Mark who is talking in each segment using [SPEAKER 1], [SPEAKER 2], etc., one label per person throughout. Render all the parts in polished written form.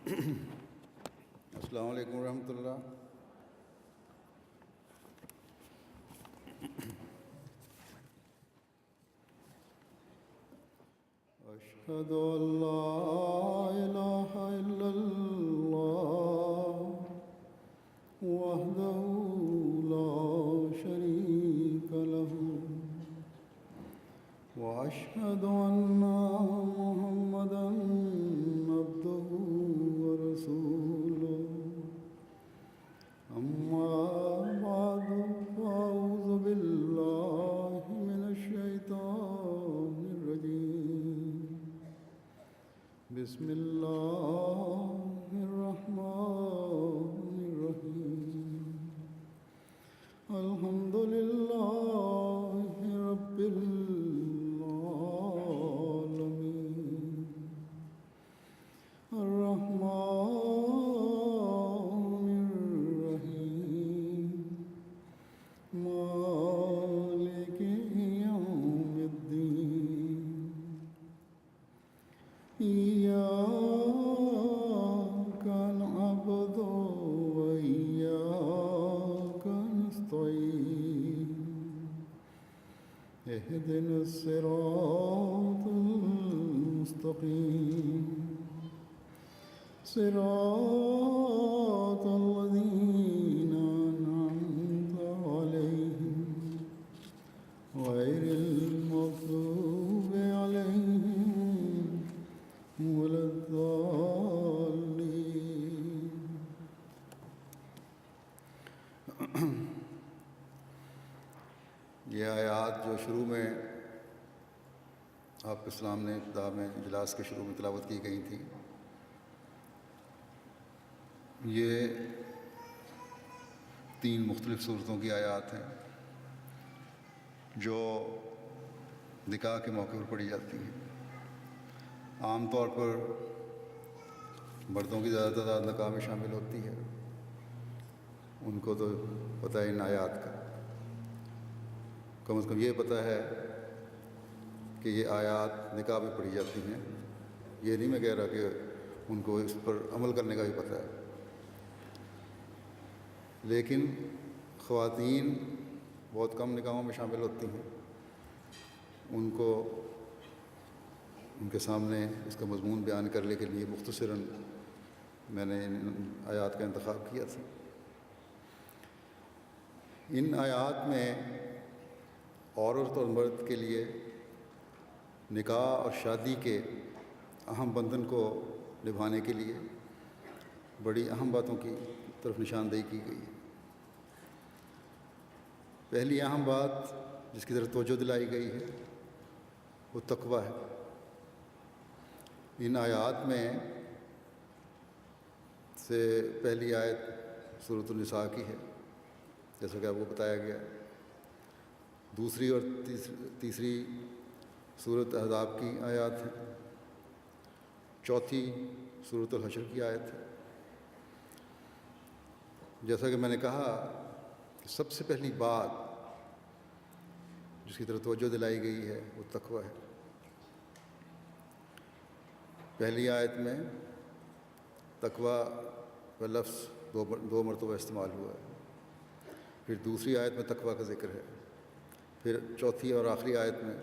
[SPEAKER 1] السلام علیکم ورحمۃ اللہ۔ اشہد ان لا الہ الا اللہ وحدہ لا شریک لہ واشہد ان محمدا عبدہ ورسولہ۔ اما بعد فاعوذ باللہ من الشیطان الرجیم۔ بسم اللہ الرحمن الرحیم۔ الحمد للہ رب العالمین، الرحمن الرحیم، مالک یوم الدین۔ ایاک نعبد وإیاک نستعین۔ اہدنا الصراط المستقیم، صراط الذین انعمت علیہم غیر المغضوب علیہم ولا الضالین۔ یہ آیات جو شروع میں آپ اسلام نے ابتدا میں اجلاس کے شروع میں تلاوت کی گئی تھی، یہ 3 مختلف صورتوں کی آیات ہیں جو نکاح کے موقع پر پڑھی جاتی ہیں۔ عام طور پر مردوں کی زیادہ تعداد نکاح میں شامل ہوتی ہے، ان کو تو پتہ ہے ان آیات کا، کم از کم یہ پتہ ہے کہ یہ آیات نکاح میں پڑھی جاتی ہیں۔ یہ نہیں میں کہہ رہا کہ ان کو اس پر عمل کرنے کا بھی پتہ ہے، لیکن خواتین بہت کم نکاحوں میں شامل ہوتی ہیں، ان کو ان کے سامنے اس کا مضمون بیان کرنے کے لیے مختصراً میں نے ان آیات کا انتخاب کیا تھا۔ ان آیات میں عورت اور مرد کے لیے نکاح اور شادی کے اہم بندھن کو نبھانے کے لیے بڑی اہم باتوں کی طرف نشاندہی کی گئی ہے۔ پہلی اہم بات جس کی طرف توجہ دلائی گئی ہے وہ تقویٰ ہے۔ ان آیات میں سے پہلی آیت سورۃ النساء کی ہے، جیسا کہ آپ کو بتایا گیا۔ دوسری اور تیسری سورۃ احزاب کی آیات ہیں۔ چوتھی سورۃ الحشر کی آیت ہے۔ جیسا کہ میں نے کہا کہ سب سے پہلی بات جس کی طرف توجہ دلائی گئی ہے وہ تقویٰ ہے۔ پہلی آیت میں تقویٰ کا لفظ 2 مرتبہ استعمال ہوا ہے، پھر دوسری آیت میں تقویٰ کا ذکر ہے، پھر چوتھی اور آخری آیت میں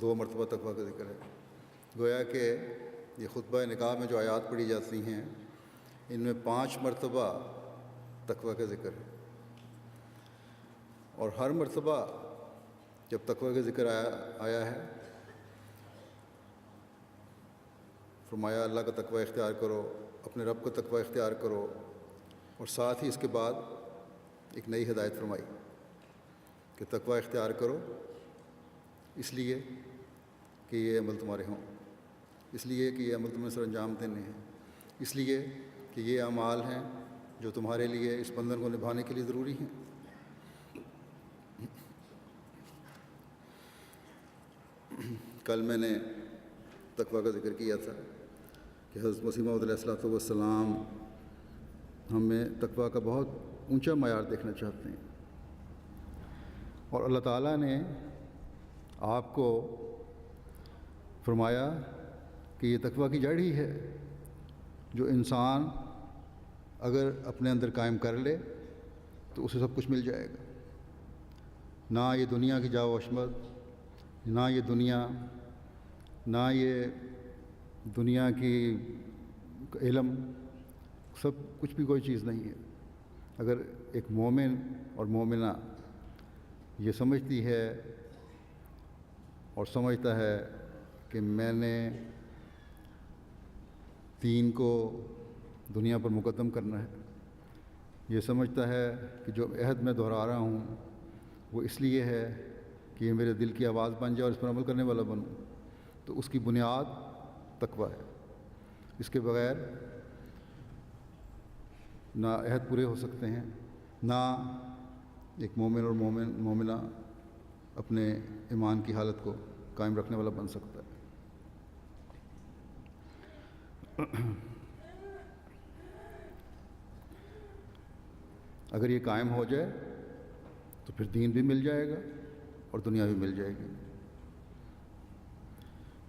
[SPEAKER 1] 2 مرتبہ تقویٰ کا ذکر ہے۔ گویا کہ یہ خطبہ نکاح میں جو آیات پڑھی جاتی ہیں ان میں 5 مرتبہ تقویٰ کا ذکر ہے، اور ہر مرتبہ جب تقویٰ کا ذکر آیا ہے فرمایا اللہ کا تقویٰ اختیار کرو، اپنے رب کا تقویٰ اختیار کرو، اور ساتھ ہی اس کے بعد ایک نئی ہدایت فرمائی کہ تقویٰ اختیار کرو اس لیے کہ یہ عمل تمہارے ہوں، اس لیے کہ یہ عمل تمہیں سر انجام دینے ہیں، اس لیے کہ یہ اعمال ہیں جو تمہارے لیے اس بندھن کو نبھانے کے لیے ضروری ہیں۔ کل میں نے تقویٰ کا ذکر کیا تھا کہ حضرت مسیح موعود علیہ الصلوۃ والسلام ہمیں تقویٰ کا بہت اونچا معیار دیکھنا چاہتے ہیں، اور اللہ تعالیٰ نے آپ کو فرمایا کہ یہ تقویٰ کی جڑ ہی ہے، جو انسان اگر اپنے اندر قائم کر لے تو اسے سب کچھ مل جائے گا. نہ یہ دنیا کی جاو عشمت، نہ یہ دنیا، نہ یہ دنیا کی علم، سب کچھ بھی کوئی چیز نہیں ہے. اگر ایک مومن اور مومنہ یہ سمجھتی ہے اور سمجھتا ہے کہ میں نے دین کو دنیا پر مقدم کرنا ہے، یہ سمجھتا ہے کہ جو عہد میں دہرا رہا ہوں وہ اس لیے ہے کہ یہ میرے دل کی آواز بن جائے اور اس پر عمل کرنے والا بنوں، تو اس کی بنیاد تقویٰ ہے. اس کے بغیر نہ عہد پورے ہو سکتے ہیں، نہ ایک مومن اور مومنہ اپنے ایمان کی حالت کو قائم رکھنے والا بن سکتا ہے. اگر یہ قائم ہو جائے تو پھر دین بھی مل جائے گا اور دنیا بھی مل جائے گی.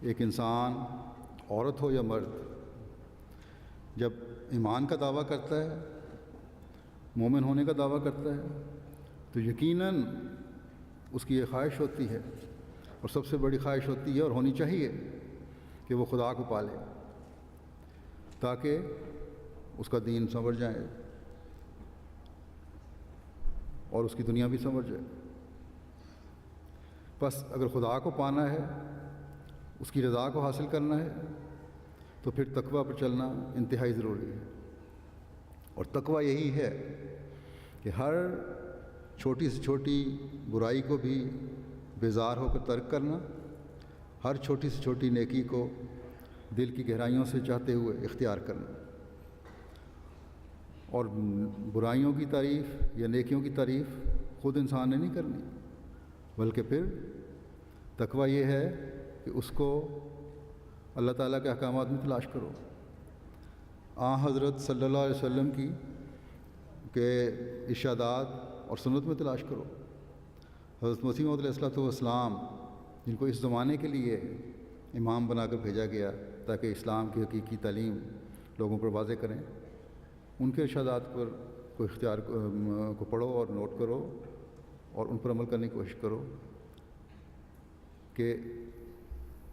[SPEAKER 1] ایک انسان، عورت ہو یا مرد، جب ایمان کا دعویٰ کرتا ہے، مومن ہونے کا دعویٰ کرتا ہے، تو یقیناً اس کی یہ خواہش ہوتی ہے، اور سب سے بڑی خواہش ہوتی ہے اور ہونی چاہیے، کہ وہ خدا کو پالے تاکہ اس کا دین سنور جائے اور اس کی دنیا بھی سنور جائے. بس اگر خدا کو پانا ہے، اس کی رضا کو حاصل کرنا ہے، تو پھر تقویٰ پر چلنا انتہائی ضروری ہے. اور تقویٰ یہی ہے کہ ہر چھوٹی سے چھوٹی برائی کو بھی بیزار ہو کر ترک کرنا، ہر چھوٹی سے چھوٹی نیکی کو دل کی گہرائیوں سے چاہتے ہوئے اختیار کرنا. اور برائیوں کی تعریف یا نیکیوں کی تعریف خود انسان نے نہیں کرنی، بلکہ پھر تقویٰ یہ ہے کہ اس کو اللہ تعالیٰ کے احکامات میں تلاش کرو، حضرت صلی اللہ علیہ وسلم کی کے ارشادات اور سنت میں تلاش کرو. حضرت مسیح موعود علیہ السلام، جن کو اس زمانے کے لیے امام بنا کر بھیجا گیا تاکہ اسلام کی حقیقی تعلیم لوگوں پر واضح کریں، ان کے ارشادات پر کو پڑھو اور نوٹ کرو اور ان پر عمل کرنے کی کوشش کرو کہ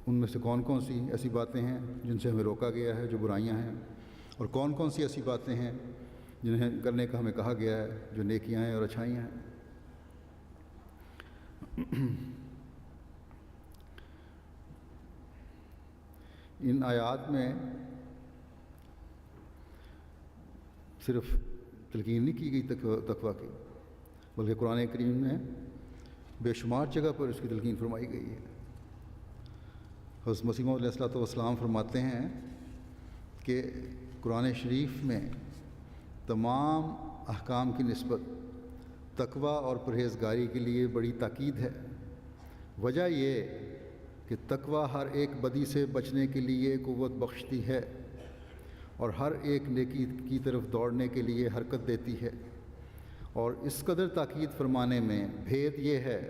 [SPEAKER 1] ان میں سے کون کون سی ایسی باتیں ہیں جن سے ہمیں روکا گیا ہے، جو برائیاں ہیں، اور کون کون سی ایسی باتیں ہیں جنہیں کرنے کا ہمیں کہا گیا ہے، جو نیکیاں ہیں اور اچھائیاں ہیں. ان آیات میں صرف تلقین نہیں کی گئی تقویٰ کی، بلکہ قرآن کریم میں بے شمار جگہ پر اس کی تلقین فرمائی گئی ہے. حضرت مسیح موعود علیہ السلام فرماتے ہیں کہ قرآن شریف میں تمام احکام کی نسبت تقویٰ اور پرہیزگاری کے لیے بڑی تاکید ہے. وجہ یہ کہ تقویٰ ہر ایک بدی سے بچنے کے لیے قوت بخشتی ہے اور ہر ایک نیکی کی طرف دوڑنے کے لیے حرکت دیتی ہے. اور اس قدر تاکید فرمانے میں بھید یہ ہے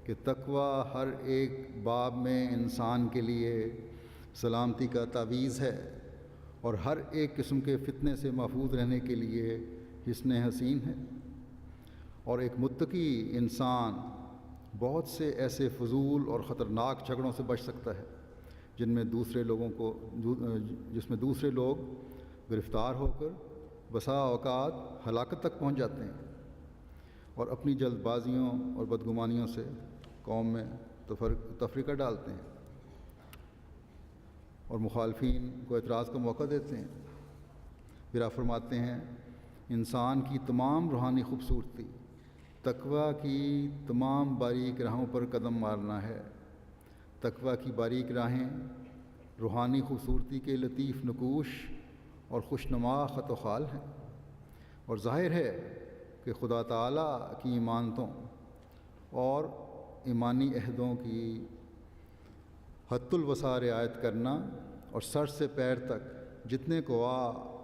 [SPEAKER 1] کہ تقویٰ ہر ایک باب میں انسان کے لیے سلامتی کا تعویذ ہے اور ہر ایک قسم کے فتنے سے محفوظ رہنے کے لیے حصن حسین ہے. اور ایک متقی انسان بہت سے ایسے فضول اور خطرناک جھگڑوں سے بچ سکتا ہے جس میں دوسرے لوگ گرفتار ہو کر بسا اوقات ہلاکت تک پہنچ جاتے ہیں اور اپنی جلد بازیوں اور بدگمانیوں سے قوم میں تفرقہ ڈالتے ہیں اور مخالفین کو اعتراض کا موقع دیتے ہیں. پھر آپ فرماتے ہیں انسان کی تمام روحانی خوبصورتی تقویٰ کی تمام باریک راہوں پر قدم مارنا ہے. تقویٰ کی باریک راہیں روحانی خوبصورتی کے لطیف نقوش اور خوشنما خط و خال ہیں، اور ظاہر ہے کہ خدا تعالیٰ کی ایمانتوں اور ایمانی عہدوں کی حد الوسع رعایت کرنا اور سر سے پیر تک جتنے قوا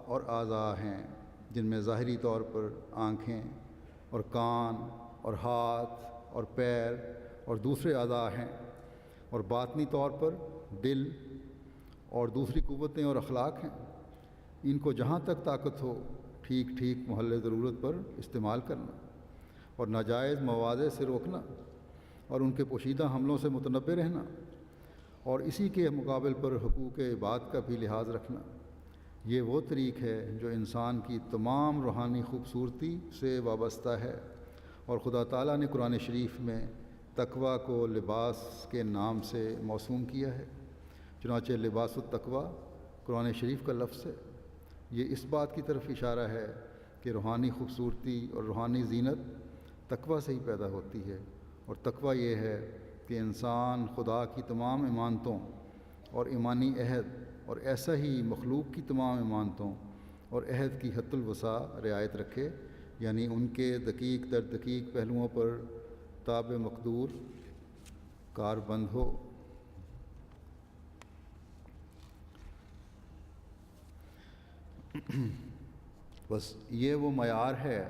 [SPEAKER 1] اور اعضاء ہیں جن میں ظاہری طور پر آنکھیں اور کان اور ہاتھ اور پیر اور دوسرے اعضاء ہیں، اور باطنی طور پر دل اور دوسری قوتیں اور اخلاق ہیں، ان کو جہاں تک طاقت ہو ٹھیک ٹھیک محل ضرورت پر استعمال کرنا اور ناجائز مواضع سے روکنا اور ان کے پوشیدہ حملوں سے متنبع رہنا اور اسی کے مقابل پر حقوق عباد کا بھی لحاظ رکھنا، یہ وہ طریق ہے جو انسان کی تمام روحانی خوبصورتی سے وابستہ ہے۔ اور خدا تعالیٰ نے قرآن شریف میں تقویٰ کو لباس کے نام سے موسوم کیا ہے، چنانچہ لباس التقویٰ قرآن شریف کا لفظ ہے۔ یہ اس بات کی طرف اشارہ ہے کہ روحانی خوبصورتی اور روحانی زینت تقویٰ سے ہی پیدا ہوتی ہے، اور تقویٰ یہ ہے کہ انسان خدا کی تمام امانتوں اور ایمانی عہد اور ایسا ہی مخلوق کی تمام امانتوں اور عہد کی حد الوسع رعایت رکھے، یعنی ان کے دقیق در دقیق پہلوؤں پر تابع مقدور کار بند ہو۔ بس یہ وہ معیار ہے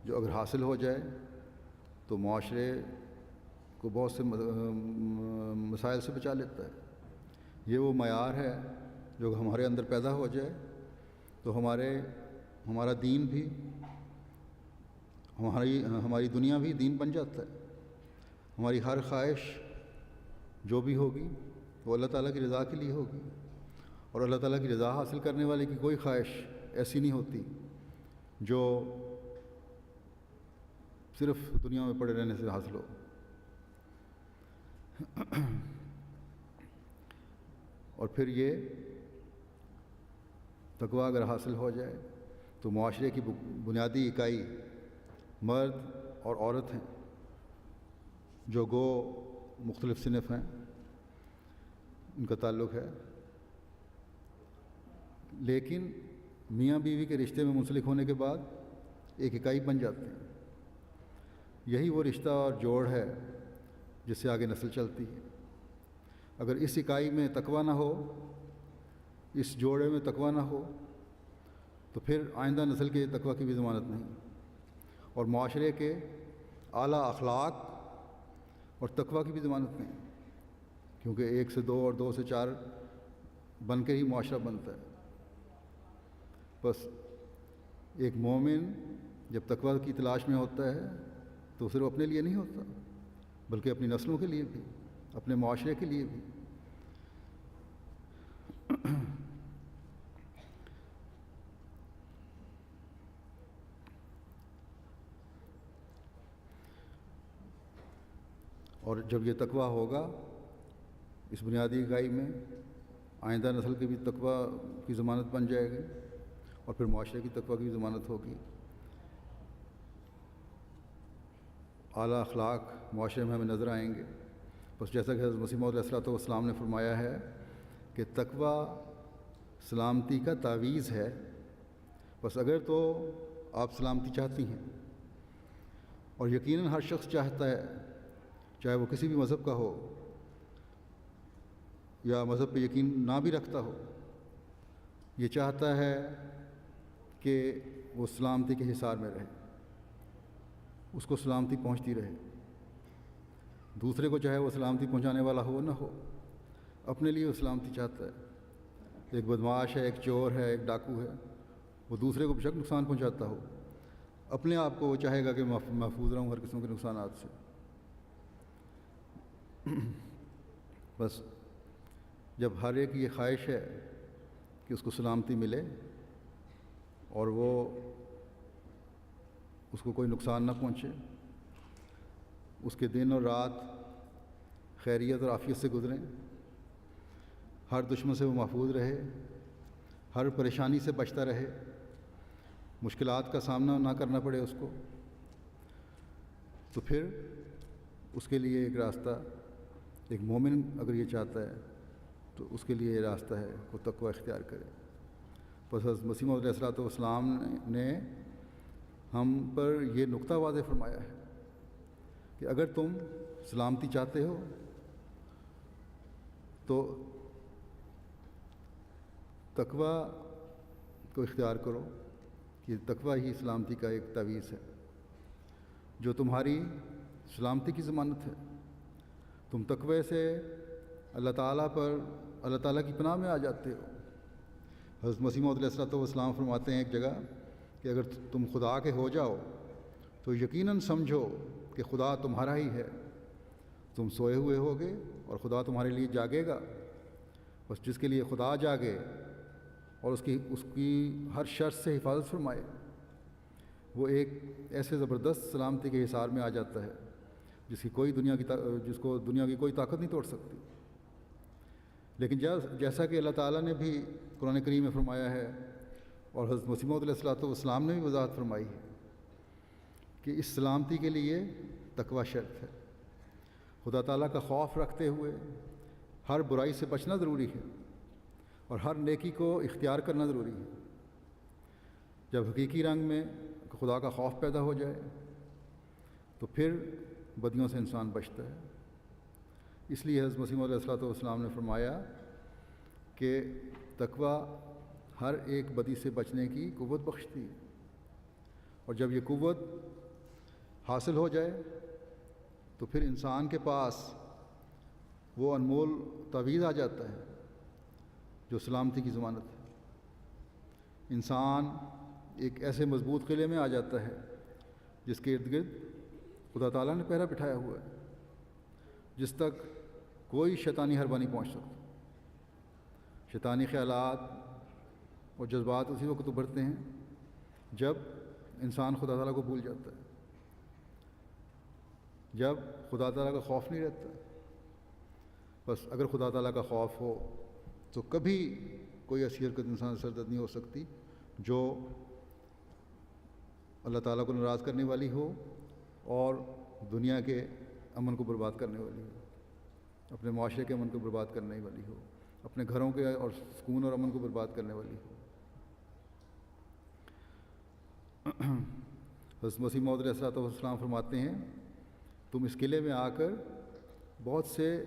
[SPEAKER 1] جو اگر حاصل ہو جائے تو معاشرے کو بہت سے مسائل سے بچا لیتا ہے۔ یہ وہ معیار ہے جو ہمارے اندر پیدا ہو جائے تو ہمارا دین بھی ہماری دنیا بھی دین بن جاتا ہے۔ ہماری ہر خواہش جو بھی ہوگی وہ اللہ تعالیٰ کی رضا کے لیے ہوگی، اور اللہ تعالیٰ کی رضا حاصل کرنے والے کی کوئی خواہش ایسی نہیں ہوتی جو صرف دنیا میں پڑے رہنے سے حاصل ہو۔ اور پھر یہ تقویٰ اگر حاصل ہو جائے تو معاشرے کی بنیادی اکائی مرد اور عورت ہیں، جو گو مختلف صنف ہیں، ان کا تعلق ہے، لیکن میاں بیوی کے رشتے میں منسلک ہونے کے بعد ایک اکائی بن جاتے ہیں۔ یہی وہ رشتہ اور جوڑ ہے جس سے آگے نسل چلتی ہے۔ اگر اس اکائی میں تقویٰ نہ ہو، اس جوڑے میں تقویٰ نہ ہو، تو پھر آئندہ نسل کے تقویٰ کی بھی ضمانت نہیں، اور معاشرے کے اعلیٰ اخلاق اور تقویٰ کی بھی ضمانت نہیں، کیونکہ 1 سے 2 اور 2 سے 4 بن کے ہی معاشرہ بنتا ہے۔ بس ایک مومن جب تقویٰ کی تلاش میں ہوتا ہے تو صرف اپنے لیے نہیں ہوتا، بلکہ اپنی نسلوں کے لیے بھی، اپنے معاشرے کے لیے بھی۔ اور جب یہ تقویٰ ہوگا اس بنیادی اکائی میں، آئندہ نسل کی بھی تقویٰ کی ضمانت بن جائے گی، اور پھر معاشرے کی تقویٰ کی ضمانت ہوگی۔ اعلیٰ اخلاق معاشرے میں ہمیں نظر آئیں گے۔ بس جیسا کہ حضرت مسیح موعود علیہ الصلوۃ والسلام نے فرمایا ہے کہ تقویٰ سلامتی کا تعویذ ہے، بس اگر تو آپ سلامتی چاہتی ہیں، اور یقیناً ہر شخص چاہتا ہے، چاہے وہ کسی بھی مذہب کا ہو یا مذہب پہ یقین نہ بھی رکھتا ہو، یہ چاہتا ہے کہ وہ سلامتی کے حصار میں رہے، اس کو سلامتی پہنچتی رہے، دوسرے کو چاہے وہ سلامتی پہنچانے والا ہو نہ ہو، اپنے لیے وہ سلامتی چاہتا ہے۔ ایک بدمعاش ہے، ایک چور ہے، ایک ڈاکو ہے، وہ دوسرے کو بے شک نقصان پہنچاتا ہو، اپنے آپ کو وہ چاہے گا کہ محفوظ رہوں ہر قسم کے نقصانات سے۔ بس جب ہر ایک یہ خواہش ہے کہ اس کو سلامتی ملے اور وہ اس کو کوئی نقصان نہ پہنچے، اس کے دن اور رات خیریت اور عافیت سے گزریں، ہر دشمن سے وہ محفوظ رہے، ہر پریشانی سے بچتا رہے، مشکلات کا سامنا نہ کرنا پڑے اس کو، تو پھر اس کے لیے ایک راستہ، ایک مومن اگر یہ چاہتا ہے تو اس کے لیے یہ راستہ ہے وہ تقویٰ اختیار کرے۔ بس حضرت مسیح موعود علیہ الصلوۃ والسلام نے ہم پر یہ نقطہ واضح فرمایا ہے کہ اگر تم سلامتی چاہتے ہو تو تقویٰ کو اختیار کرو، کہ تقویٰ ہی سلامتی کا ایک تعویذ ہے جو تمہاری سلامتی کی ضمانت ہے۔ تم تقوی سے اللہ تعالیٰ کی پناہ میں آ جاتے ہو، حضرت مسیح موعود علیہ السلام فرماتے ہیں ایک جگہ کہ اگر تم خدا کے ہو جاؤ تو یقیناً سمجھو کہ خدا تمہارا ہی ہے، تم سوئے ہوئے ہوگے اور خدا تمہارے لیے جاگے گا۔ بس جس کے لیے خدا جاگے اور اس کی ہر شر سے حفاظت فرمائے، وہ ایک ایسے زبردست سلامتی کے حصار میں آ جاتا ہے جس کو دنیا کی کوئی طاقت نہیں توڑ سکتی۔ لیکن جیسا کہ اللہ تعالیٰ نے بھی قرآن کریم میں فرمایا ہے اور حضرت مسیح موعود علیہ السلام نے بھی وضاحت فرمائی ہے کہ اس سلامتی کے لیے تقوی شرط ہے۔ خدا تعالیٰ کا خوف رکھتے ہوئے ہر برائی سے بچنا ضروری ہے اور ہر نیکی کو اختیار کرنا ضروری ہے۔ جب حقیقی رنگ میں خدا کا خوف پیدا ہو جائے تو پھر بدیوں سے انسان بچتا ہے۔ اس لیے حضرت مسیح موعود علیہ السلام نے فرمایا کہ تقوی ہر ایک بدی سے بچنے کی قوت بخشتی ہے، اور جب یہ قوت حاصل ہو جائے تو پھر انسان کے پاس وہ انمول تعویذ آ جاتا ہے جو سلامتی کی ضمانت ہے۔ انسان ایک ایسے مضبوط قلعے میں آ جاتا ہے جس کے ارد گرد خدا تعالیٰ نے پہرا بٹھایا ہوا ہے، جس تک کوئی شیطانی حربہ نہیں پہنچ سکتا۔ شیطانی خیالات اور جذبات اسی وقت ابھرتے ہیں جب انسان خدا تعالیٰ کو بھول جاتا ہے، جب خدا تعالیٰ کا خوف نہیں رہتا۔ بس اگر خدا تعالیٰ کا خوف ہو تو کبھی کوئی ایسی حرکت انسان سے سرزد نہیں ہو سکتی جو اللہ تعالیٰ کو ناراض کرنے والی ہو اور دنیا کے امن کو برباد کرنے والی ہو، اپنے معاشرے کے امن کو برباد کرنے والی ہو، اپنے گھروں کے اور سکون اور امن کو برباد کرنے والی ہو۔ حضرت مسیح موعود علیہ السلام فرماتے ہیں تم اس قلعے میں آ کر بہت سے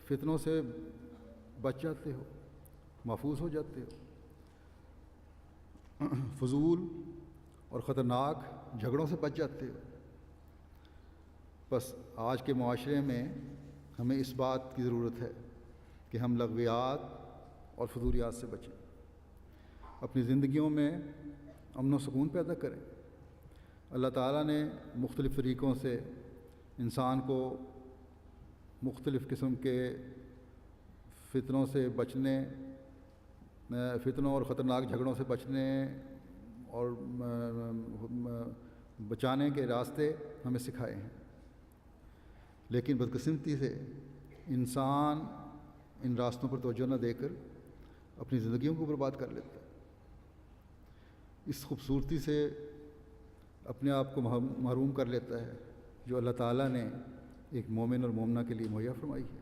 [SPEAKER 1] فتنوں سے بچ جاتے ہو، محفوظ ہو جاتے ہو، فضول اور خطرناک جھگڑوں سے بچ جاتے ہو۔ بس آج کے معاشرے میں ہمیں اس بات کی ضرورت ہے کہ ہم لغویات اور فضولیات سے بچیں، اپنی زندگیوں میں امن و سکون پیدا کریں۔ اللہ تعالیٰ نے مختلف طریقوں سے انسان کو مختلف قسم کے فتنوں سے بچنے، فتنوں اور خطرناک جھگڑوں سے بچنے اور بچانے کے راستے ہمیں سکھائے ہیں، لیکن بدقسمتی سے انسان ان راستوں پر توجہ نہ دے کر اپنی زندگیوں کو برباد کر لیتا ہے۔ اس خوبصورتی سے اپنے آپ کو محروم کر لیتا ہے جو اللہ تعالیٰ نے ایک مومن اور مومنہ کے لیے مہیا فرمائی ہے۔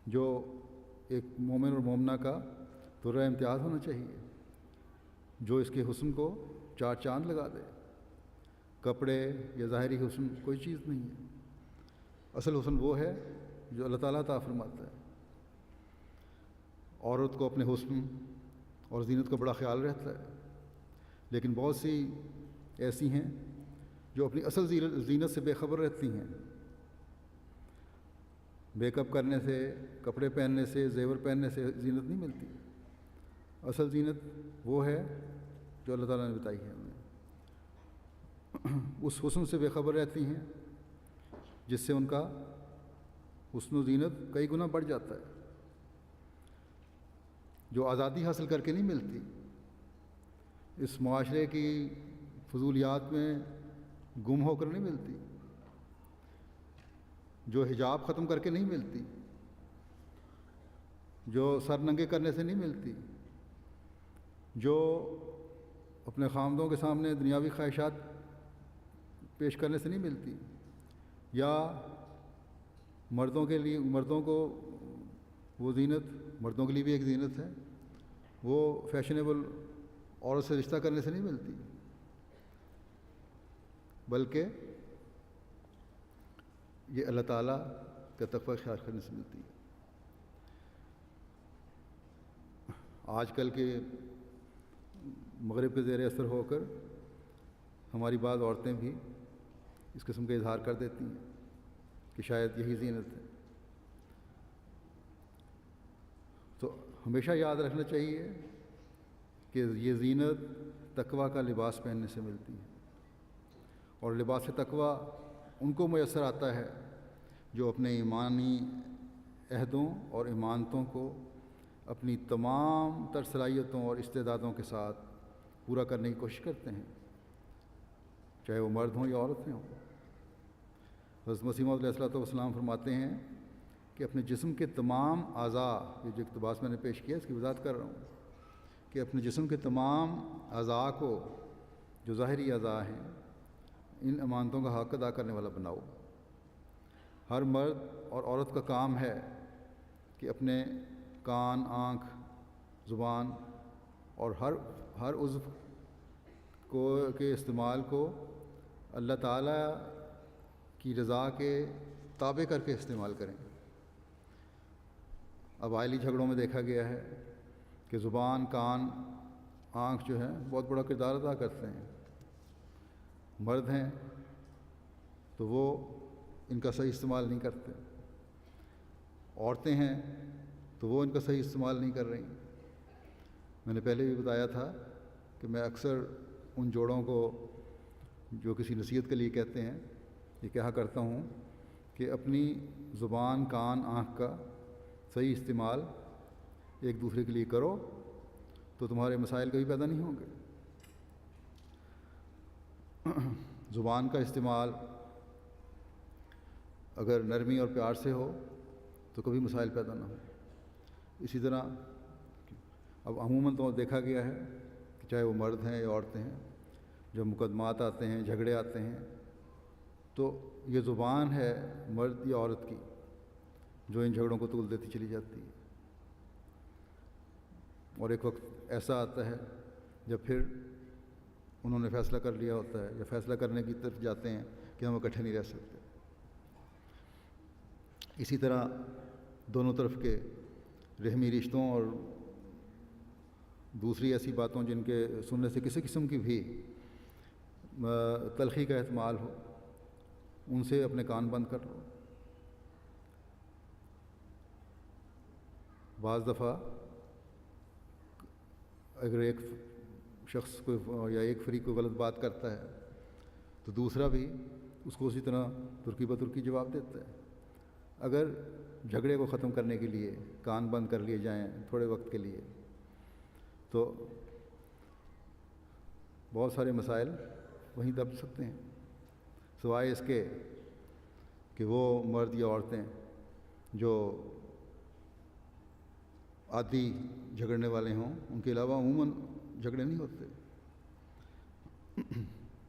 [SPEAKER 1] جو ایک مومن اور مومنہ کا درجہ امتیاز ہونا چاہیے، جو اس کے حسن کو چار چاند لگا دے۔ کپڑے یا ظاہری حسن کوئی چیز نہیں ہے، اصل حسن وہ ہے جو اللہ تعالیٰ عطا فرماتا ہے۔ عورت کو اپنے حسن اور زینت کا بڑا خیال رہتا ہے، لیکن بہت سی ایسی ہیں جو اپنی اصل زینت سے بے خبر رہتی ہیں۔ میک اپ کرنے سے، کپڑے پہننے سے، زیور پہننے سے زینت نہیں ملتی۔ اصل زینت وہ ہے جو اللہ تعالیٰ نے بتائی ہے ہمیں۔ اس حسن سے بے خبر رہتی ہیں جس سے ان کا حسن و زینت کئی گنا بڑھ جاتا ہے، جو آزادی حاصل کر کے نہیں ملتی، اس معاشرے کی فضولیات میں گم ہو کر نہیں ملتی، جو حجاب ختم کر کے نہیں ملتی، جو سر ننگے کرنے سے نہیں ملتی، جو اپنے خامدوں کے سامنے دنیاوی خواہشات پیش کرنے سے نہیں ملتی، یا مردوں کو وہ زینت، مردوں کے لیے بھی ایک زینت ہے، وہ فیشنیبل عورت سے رشتہ کرنے سے نہیں ملتی، بلکہ یہ اللہ تعالیٰ کا تقوی اختیار کرنے سے ملتی ہے۔ آج کل کے مغرب کے زیر اثر ہو کر ہماری بعض عورتیں بھی اس قسم کا اظہار کر دیتی ہیں کہ شاید یہی زینت ہے۔ تو ہمیشہ یاد رکھنا چاہیے کہ یہ زینت تقویٰ کا لباس پہننے سے ملتی ہے، اور لباس تقویٰ ان کو میسر آتا ہے جو اپنے ایمانی عہدوں اور ایمانتوں کو اپنی تمام تر صلاحیتوں اور استعدادوں کے ساتھ پورا کرنے کی کوشش کرتے ہیں، چاہے وہ مرد ہوں یا عورتیں ہوں۔ حضرت مسیح موعود علیہ السلام فرماتے ہیں کہ اپنے جسم کے تمام اعضاء، یہ جو اقتباس میں نے پیش کیا اس کی وضاحت کر رہا ہوں، کہ اپنے جسم کے تمام اعضاء کو جو ظاہری اعضاء ہیں ان امانتوں کا حق ادا کرنے والا بناؤ۔ ہر مرد اور عورت کا کام ہے کہ اپنے کان، آنکھ، زبان اور ہر عضو کے استعمال کو اللہ تعالیٰ کی رضا کے تابع کر کے استعمال کریں۔ اب آئلی جھگڑوں میں دیکھا گیا ہے کہ زبان، کان، آنکھ جو ہے بہت بڑا کردار ادا کرتے ہیں۔ مرد ہیں تو وہ ان کا صحیح استعمال نہیں کرتے، عورتیں ہیں تو وہ ان کا صحیح استعمال نہیں کر رہی۔ میں نے پہلے بھی بتایا تھا کہ میں اکثر ان جوڑوں کو جو کسی نصیحت کے لیے کہتے ہیں یہ کہا کرتا ہوں کہ اپنی زبان، کان، آنکھ کا صحیح استعمال ایک دوسرے کے لیے کرو تو تمہارے مسائل کبھی پیدا نہیں ہوں گے۔ زبان کا استعمال اگر نرمی اور پیار سے ہو تو کبھی مسائل پیدا نہ ہو۔ اسی طرح اب عموماً تو دیکھا گیا ہے کہ چاہے وہ مرد ہیں یا عورتیں ہیں، جب مقدمات آتے ہیں، جھگڑے آتے ہیں، تو یہ زبان ہے مرد یا عورت کی جو ان جھگڑوں کو تول دیتی چلی جاتی ہے، اور ایک وقت ایسا آتا ہے جب پھر انہوں نے فیصلہ کر لیا ہوتا ہے یا فیصلہ کرنے کی طرف جاتے ہیں کہ ہم اکٹھے نہیں رہ سکتے۔ اسی طرح دونوں طرف کے رحمی رشتوں اور دوسری ایسی باتوں جن کے سننے سے کسی قسم کی بھی تلخی کا احتمال ہو، ان سے اپنے کان بند کر لو۔ بعض دفعہ اگر ایک شخص کو یا ایک فریق کو غلط بات کرتا ہے تو دوسرا بھی اس کو اسی طرح ترکی بترکی جواب دیتا ہے۔ اگر جھگڑے کو ختم کرنے کے لیے کان بند کر لیے جائیں تھوڑے وقت کے لیے تو بہت سارے مسائل وہیں دب سکتے ہیں، سوائے اس کے کہ وہ مرد یا عورتیں جو عادی جھگڑنے والے ہوں، ان کے علاوہ عموماً جھگڑے نہیں ہوتے۔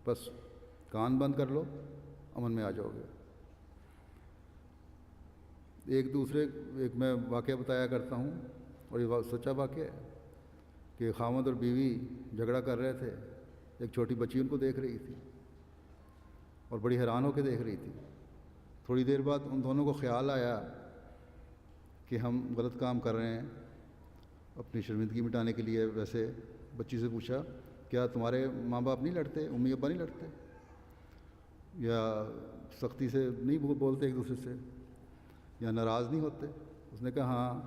[SPEAKER 1] بس کان بند کر لو، امن میں آ جاؤ گے۔ ایک میں واقعہ بتایا کرتا ہوں، اور یہ سچا واقعہ ہے کہ خاوند اور بیوی جھگڑا کر رہے تھے۔ ایک چھوٹی بچی ان کو دیکھ رہی تھی اور بڑی حیران ہو کے دیکھ رہی تھی۔ تھوڑی دیر بعد ان دونوں کو خیال آیا کہ ہم غلط کام کر رہے ہیں۔ اپنی شرمندگی مٹانے کے لیے ویسے بچی سے پوچھا، کیا تمہارے ماں باپ نہیں لڑتے، امی ابا نہیں لڑتے، یا سختی سے نہیں بولتے ایک دوسرے سے، یا ناراض نہیں ہوتے؟ اس نے کہا ہاں،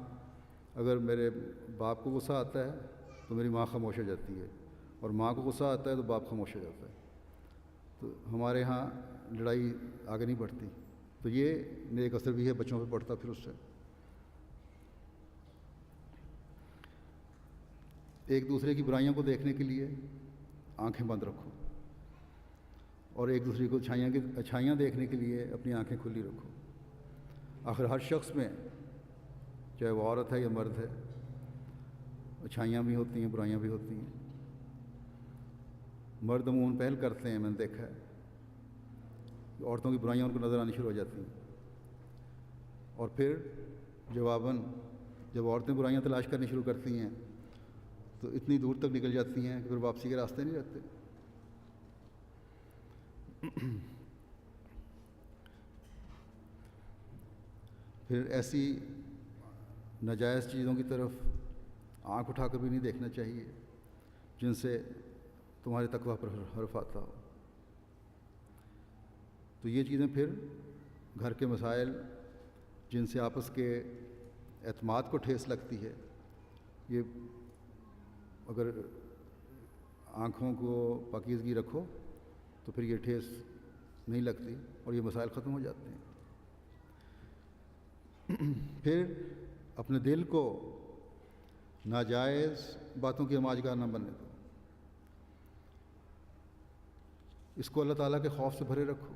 [SPEAKER 1] اگر میرے باپ کو غصہ آتا ہے تو میری ماں خاموش ہو جاتی ہے، اور ماں کو غصہ آتا ہے تو باپ خاموش ہو جاتا ہے، تو ہمارے ہاں لڑائی آگے نہیں بڑھتی۔ تو یہ نیک اثر بھی ہے بچوں پہ پڑتا پھر اس سے۔ ایک دوسرے کی برائیوں کو دیکھنے کے لیے آنکھیں بند رکھو، اور ایک دوسرے کو اچھائیاں دیکھنے کے لیے اپنی آنکھیں کھلی رکھو۔ آخر ہر شخص میں، چاہے وہ عورت ہے یا مرد ہے، اچھائیاں بھی ہوتی ہیں، برائیاں بھی ہوتی ہیں۔ مرد عموماً پہل کرتے ہیں، میں نے دیکھا ہے، عورتوں کی برائیاں ان کو نظر آنی شروع ہو جاتی ہیں، اور پھر جواباً جب عورتیں برائیاں تلاش کرنی شروع کرتی ہیں تو اتنی دور تک نکل جاتی ہیں کہ پھر واپسی کے راستے نہیں رہتے۔ پھر ایسی ناجائز چیزوں کی طرف آنکھ اٹھا کر بھی نہیں دیکھنا چاہیے جن سے تمہارے تقویٰ پر حرف آتا ہو۔ تو یہ چیزیں پھر گھر کے مسائل جن سے آپس کے اعتماد کو ٹھیس لگتی ہے یہ اگر آنکھوں کو پاکیزگی رکھو تو پھر یہ ٹھیس نہیں لگتی اور یہ مسائل ختم ہو جاتے ہیں۔ پھر اپنے دل کو ناجائز باتوں کی ہماجگار نہ بننے دو، اس کو اللہ تعالیٰ کے خوف سے بھرے رکھو۔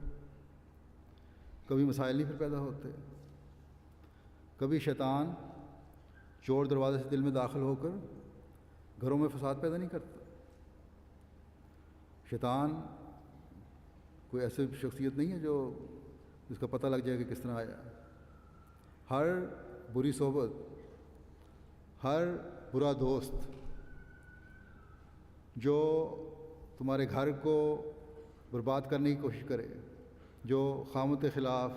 [SPEAKER 1] کبھی مسائل نہیں پھر پیدا ہوتے، کبھی شیطان چور دروازے سے دل میں داخل ہو کر گھروں میں فساد پیدا نہیں کرتا۔ شیطان کوئی ایسی شخصیت نہیں ہے جو جس کا پتہ لگ جائے کہ کس طرح آیا۔ ہر بری صحبت، ہر برا دوست جو تمہارے گھر کو برباد کرنے کی کوشش کرے، جو خامد کے خلاف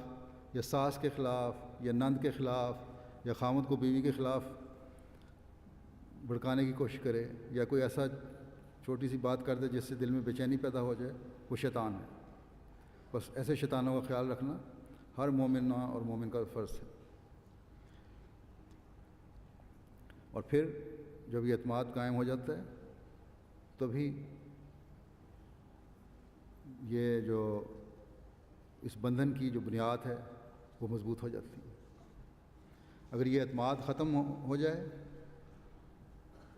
[SPEAKER 1] یا ساس کے خلاف یا نند کے خلاف یا خامد کو بیوی کے خلاف بھڑکانے کی کوشش کرے، یا کوئی ایسا چھوٹی سی بات کر دے جس سے دل میں بے چینی پیدا ہو جائے، وہ شیطان ہے۔ بس ایسے شیطانوں کا خیال رکھنا ہر مومنہ اور مومن کا فرض ہے۔ اور پھر جب یہ اعتماد قائم ہو جاتا ہے تبھی یہ جو اس بندھن کی جو بنیاد ہے وہ مضبوط ہو جاتی ہے۔ اگر یہ اعتماد ختم ہو جائے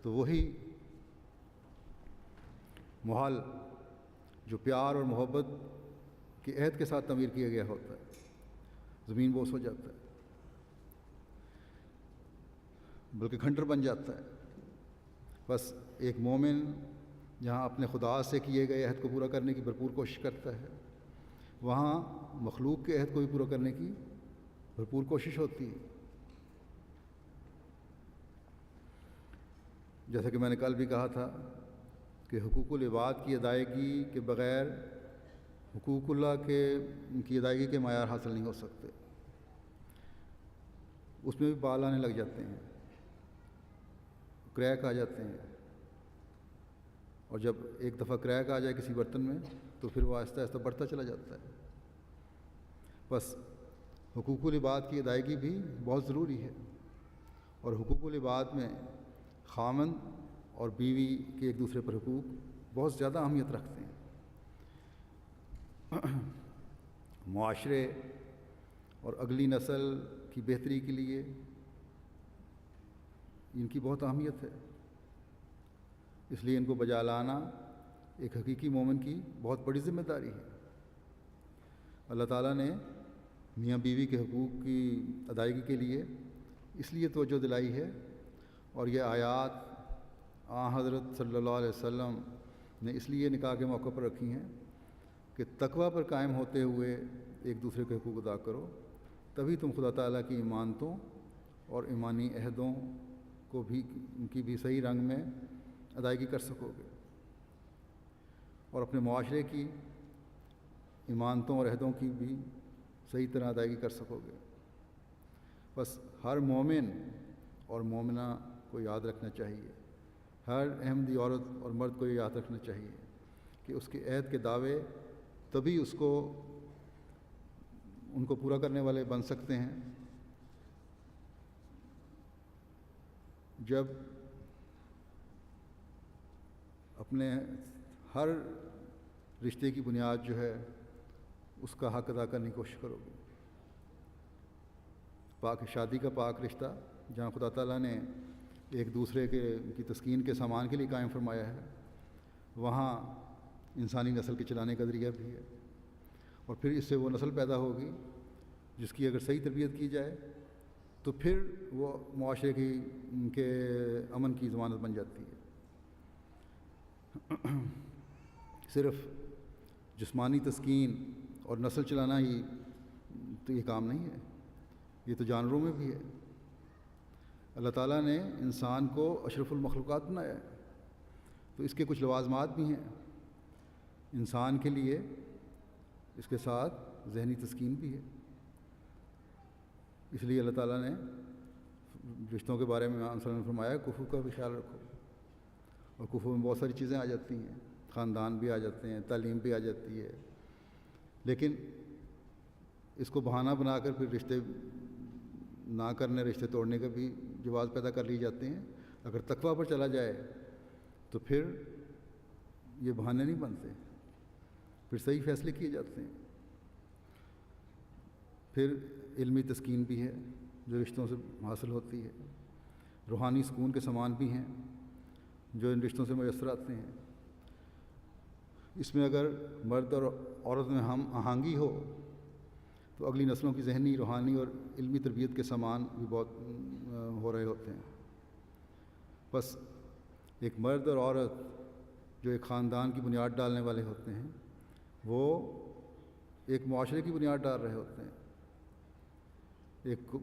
[SPEAKER 1] تو وہی محل جو پیار اور محبت کے عہد کے ساتھ تعمیر کیا گیا ہوتا ہے زمین بوس ہو جاتا ہے، بلکہ کھنڈر بن جاتا ہے۔ بس ایک مومن جہاں اپنے خدا سے کیے گئے عہد کو پورا کرنے کی بھرپور کوشش کرتا ہے، وہاں مخلوق کے عہد کو بھی پورا کرنے کی بھرپور کوشش ہوتی ہے۔ جیسا کہ میں نے کل بھی کہا تھا کہ حقوق العباد کی ادائیگی کے بغیر حقوق اللہ کی ادائیگی کے معیار حاصل نہیں ہو سکتے۔ اس میں بھی بال آنے لگ جاتے ہیں، کریک آ جاتے ہیں، اور جب ایک دفعہ کریک آ جائے کسی برتن میں تو پھر وہ آہستہ آہستہ بڑھتا چلا جاتا ہے۔ بس حقوق العباد کی ادائیگی بھی بہت ضروری ہے، اور حقوق العباد میں خامند اور بیوی کے ایک دوسرے پر حقوق بہت زیادہ اہمیت رکھتے ہیں۔ معاشرے اور اگلی نسل کی بہتری کے لیے ان کی بہت اہمیت ہے، اس لیے ان کو بجا لانا ایک حقیقی مومن کی بہت بڑی ذمہ داری ہے۔ اللہ تعالیٰ نے میاں بیوی کے حقوق کی ادائیگی کے لیے اس لیے توجہ دلائی ہے، اور یہ آیات حضرت صلی اللہ علیہ وسلم نے اس لیے نکاح کے موقع پر رکھی ہیں کہ تقوی پر قائم ہوتے ہوئے ایک دوسرے کے حقوق ادا کرو، تبھی تم خدا تعالیٰ کی ایمانتوں اور ایمانی عہدوں کو بھی ان کی بھی صحیح رنگ میں ادائیگی کر سکو گے، اور اپنے معاشرے کی ایمانتوں اور عہدوں کی بھی صحیح طرح ادائیگی کر سکو گے۔ بس ہر مومن اور مومنہ کو یاد رکھنا چاہیے، ہر احمدی عورت اور مرد کو یہ یاد رکھنا چاہیے کہ اس کے عہد کے دعوے تبھی ان کو پورا کرنے والے بن سکتے ہیں جب اپنے ہر رشتے کی بنیاد جو ہے اس کا حق ادا کرنے کی کوشش کرو گے۔ پاک شادی کا پاک رشتہ جہاں خدا تعالیٰ نے ایک دوسرے کی تسکین کے سامان کے لیے قائم فرمایا ہے، وہاں انسانی نسل کے چلانے کا ذریعہ بھی ہے، اور پھر اس سے وہ نسل پیدا ہوگی جس کی اگر صحیح تربیت کی جائے تو پھر وہ معاشرے کے امن کی ضمانت بن جاتی ہے۔ صرف جسمانی تسکین اور نسل چلانا ہی تو یہ کام نہیں ہے، یہ تو جانوروں میں بھی ہے۔ اللہ تعالیٰ نے انسان کو اشرف المخلوقات بنایا ہے، تو اس کے کچھ لوازمات بھی ہیں انسان کے لیے، اس کے ساتھ ذہنی تسکین بھی ہے۔ اس لیے اللہ تعالیٰ نے رشتوں کے بارے میں نے فرمایا کفو کا بھی خیال رکھو، اور کفو میں بہت ساری چیزیں آ جاتی ہیں، خاندان بھی آ جاتے ہیں، تعلیم بھی آ جاتی ہے، لیکن اس کو بہانہ بنا کر پھر رشتے نہ کرنے، رشتے توڑنے کا بھی جواز پیدا کر لیے جاتے ہیں، اگر تقویٰ پر چلا جائے تو پھر یہ بہانے نہیں بنتے، پھر صحیح فیصلے کیے جاتے ہیں۔ پھر علمی تسکین بھی ہے جو رشتوں سے حاصل ہوتی ہے، روحانی سکون کے سامان بھی ہیں جو ان رشتوں سے میسر آتے ہیں۔ اس میں اگر مرد اور عورت میں ہم آہنگی ہو تو اگلی نسلوں کی ذہنی، روحانی اور علمی تربیت کے سامان بھی بہت ہو رہے ہوتے ہیں۔ بس ایک مرد اور عورت جو ایک خاندان کی بنیاد ڈالنے والے ہوتے ہیں وہ ایک معاشرے کی بنیاد ڈال رہے ہوتے ہیں، ایک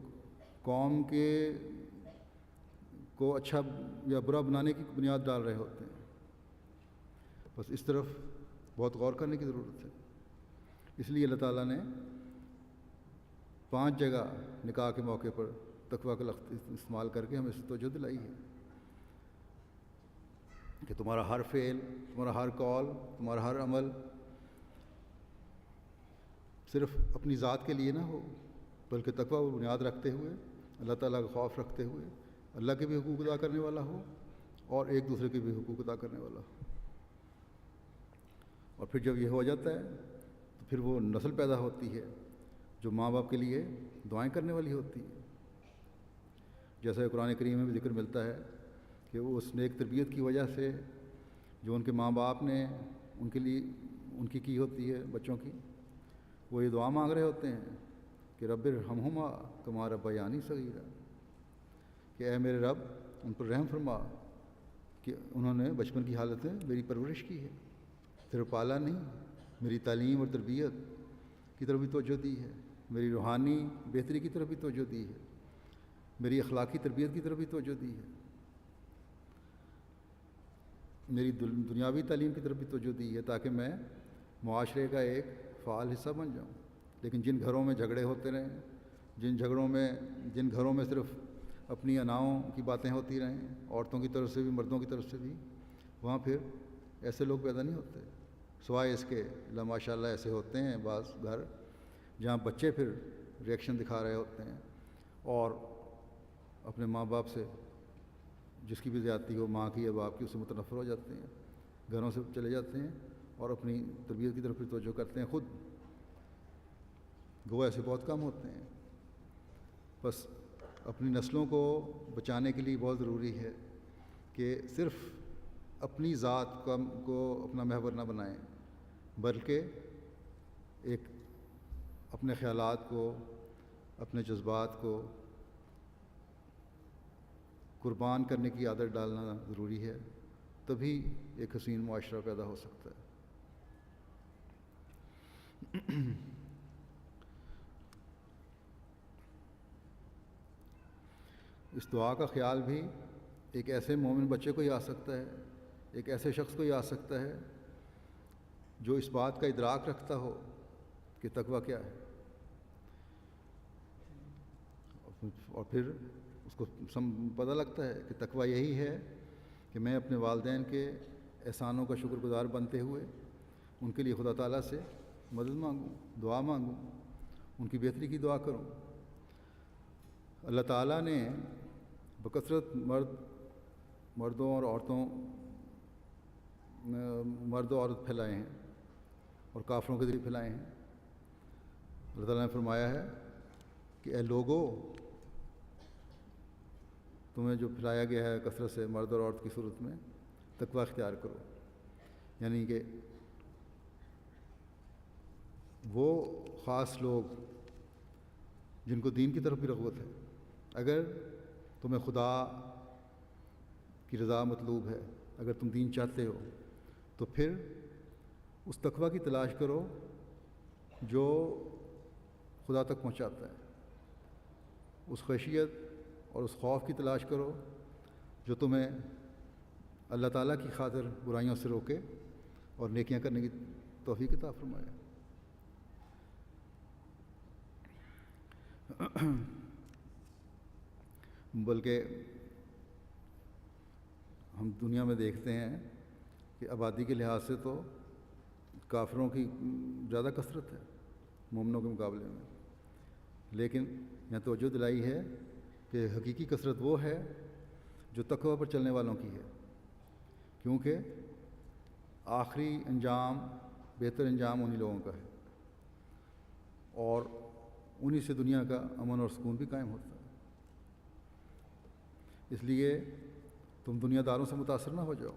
[SPEAKER 1] قوم کو اچھا یا برا بنانے کی بنیاد ڈال رہے ہوتے ہیں۔ بس اس طرف بہت غور کرنے کی ضرورت ہے۔ اس لیے اللہ تعالیٰ نے 5 جگہ نکاح کے موقع پر تقویٰ کا لفظ استعمال کر کے ہمیں اس توجہ دلائی ہے کہ تمہارا ہر فعل، تمہارا ہر قول، تمہارا ہر عمل صرف اپنی ذات کے لیے نہ ہو، بلکہ تقویٰ کو بنیاد رکھتے ہوئے، اللہ تعالیٰ کا خوف رکھتے ہوئے، اللہ کے بھی حقوق ادا کرنے والا ہو اور ایک دوسرے کے بھی حقوق ادا کرنے والا ہو۔ اور پھر جب یہ ہو جاتا ہے تو پھر وہ نسل پیدا ہوتی ہے جو ماں باپ کے لیے دعائیں کرنے والی ہوتی ہے۔ جیسا قرآن کریم میں بھی ذکر ملتا ہے کہ وہ اس نیک تربیت کی وجہ سے جو ان کے ماں باپ نے ان کے لیے ان کی ہوتی ہے بچوں کی، وہ یہ دعا مانگ رہے ہوتے ہیں کہ رب ارحمہما کما ربیانی صغیرا، کہ اے میرے رب ان پر رحم فرما کہ انہوں نے بچپن کی حالت میں میری پرورش کی ہے، صرف پالا نہیں، میری تعلیم اور تربیت کی طرف بھی توجہ دی ہے، میری روحانی بہتری کی طرف بھی توجہ دی ہے، میری اخلاقی تربیت کی طرف بھی توجہ دی ہے، میری دنیاوی تعلیم کی طرف بھی توجہ دی ہے تاکہ میں معاشرے کا ایک فعال حصہ بن جاؤں۔ لیکن جن گھروں میں جھگڑے ہوتے رہیں، جن گھروں میں صرف اپنی اناؤں کی باتیں ہوتی رہیں، عورتوں کی طرف سے بھی مردوں کی طرف سے بھی، وہاں پھر ایسے لوگ پیدا نہیں ہوتے، سوائے اس کے ماشاء اللہ ایسے ہوتے ہیں بعض گھر جہاں بچے پھر ریئیکشن دکھا رہے ہوتے ہیں اور اپنے ماں باپ سے جس کی بھی زیادتی ہو، ماں کی یا باپ کی، اس سے متنفر ہو جاتے ہیں، گھروں سے چلے جاتے ہیں اور اپنی تربیت کی طرف بھی توجہ کرتے ہیں۔ خود گویا ایسے بہت کم ہوتے ہیں۔ بس اپنی نسلوں کو بچانے کے لیے بہت ضروری ہے کہ صرف اپنی ذات کو اپنا محور نہ بنائیں، بلکہ ایک اپنے خیالات کو، اپنے جذبات کو قربان کرنے کی عادت ڈالنا ضروری ہے، تبھی ایک حسین معاشرہ پیدا ہو سکتا ہے۔ اس دعا کا خیال بھی ایک ایسے مومن بچے کو ہی آ سکتا ہے، ایک ایسے شخص کو ہی آ سکتا ہے جو اس بات کا ادراک رکھتا ہو کہ تقویٰ کیا ہے، اور پھر اس کو پتہ لگتا ہے کہ تقویٰ یہی ہے کہ میں اپنے والدین کے احسانوں کا شکر گزار بنتے ہوئے ان کے لیے خدا تعالیٰ سے مدد مانگوں، دعا مانگوں، ان کی بہتری کی دعا کروں۔ اللہ تعالیٰ نے بکثرت مرد و عورت پھیلائے ہیں اور کافروں کے ذریعے پھیلائے ہیں۔ اللہ تعالیٰ نے فرمایا ہے کہ اے لوگو، تمہیں جو پھیلایا گیا ہے کثرت سے مرد اور عورت کی صورت میں، تقویٰ اختیار کرو، یعنی کہ وہ خاص لوگ جن کو دین کی طرف بھی رغبت ہے، اگر تمہیں خدا کی رضا مطلوب ہے، اگر تم دین چاہتے ہو تو پھر اس تقویٰ کی تلاش کرو جو خدا تک پہنچاتا ہے، اس خشیت اور اس خوف کی تلاش کرو جو تمہیں اللہ تعالیٰ کی خاطر برائیوں سے روکے اور نیکیاں کرنے کی توفیق عطا فرمائے۔ بلکہ ہم دنیا میں دیکھتے ہیں کہ آبادی کے لحاظ سے تو کافروں کی زیادہ کثرت ہے مومنوں کے مقابلے میں، لیکن یہاں توجہ دلائی ہے کہ حقیقی کثرت وہ ہے جو تقوی پر چلنے والوں کی ہے، کیونکہ آخری انجام، بہتر انجام انہی لوگوں کا ہے، اور انہی سے دنیا کا امن اور سکون بھی قائم ہوتا ہے۔ اس لیے تم دنیا داروں سے متاثر نہ ہو جاؤ،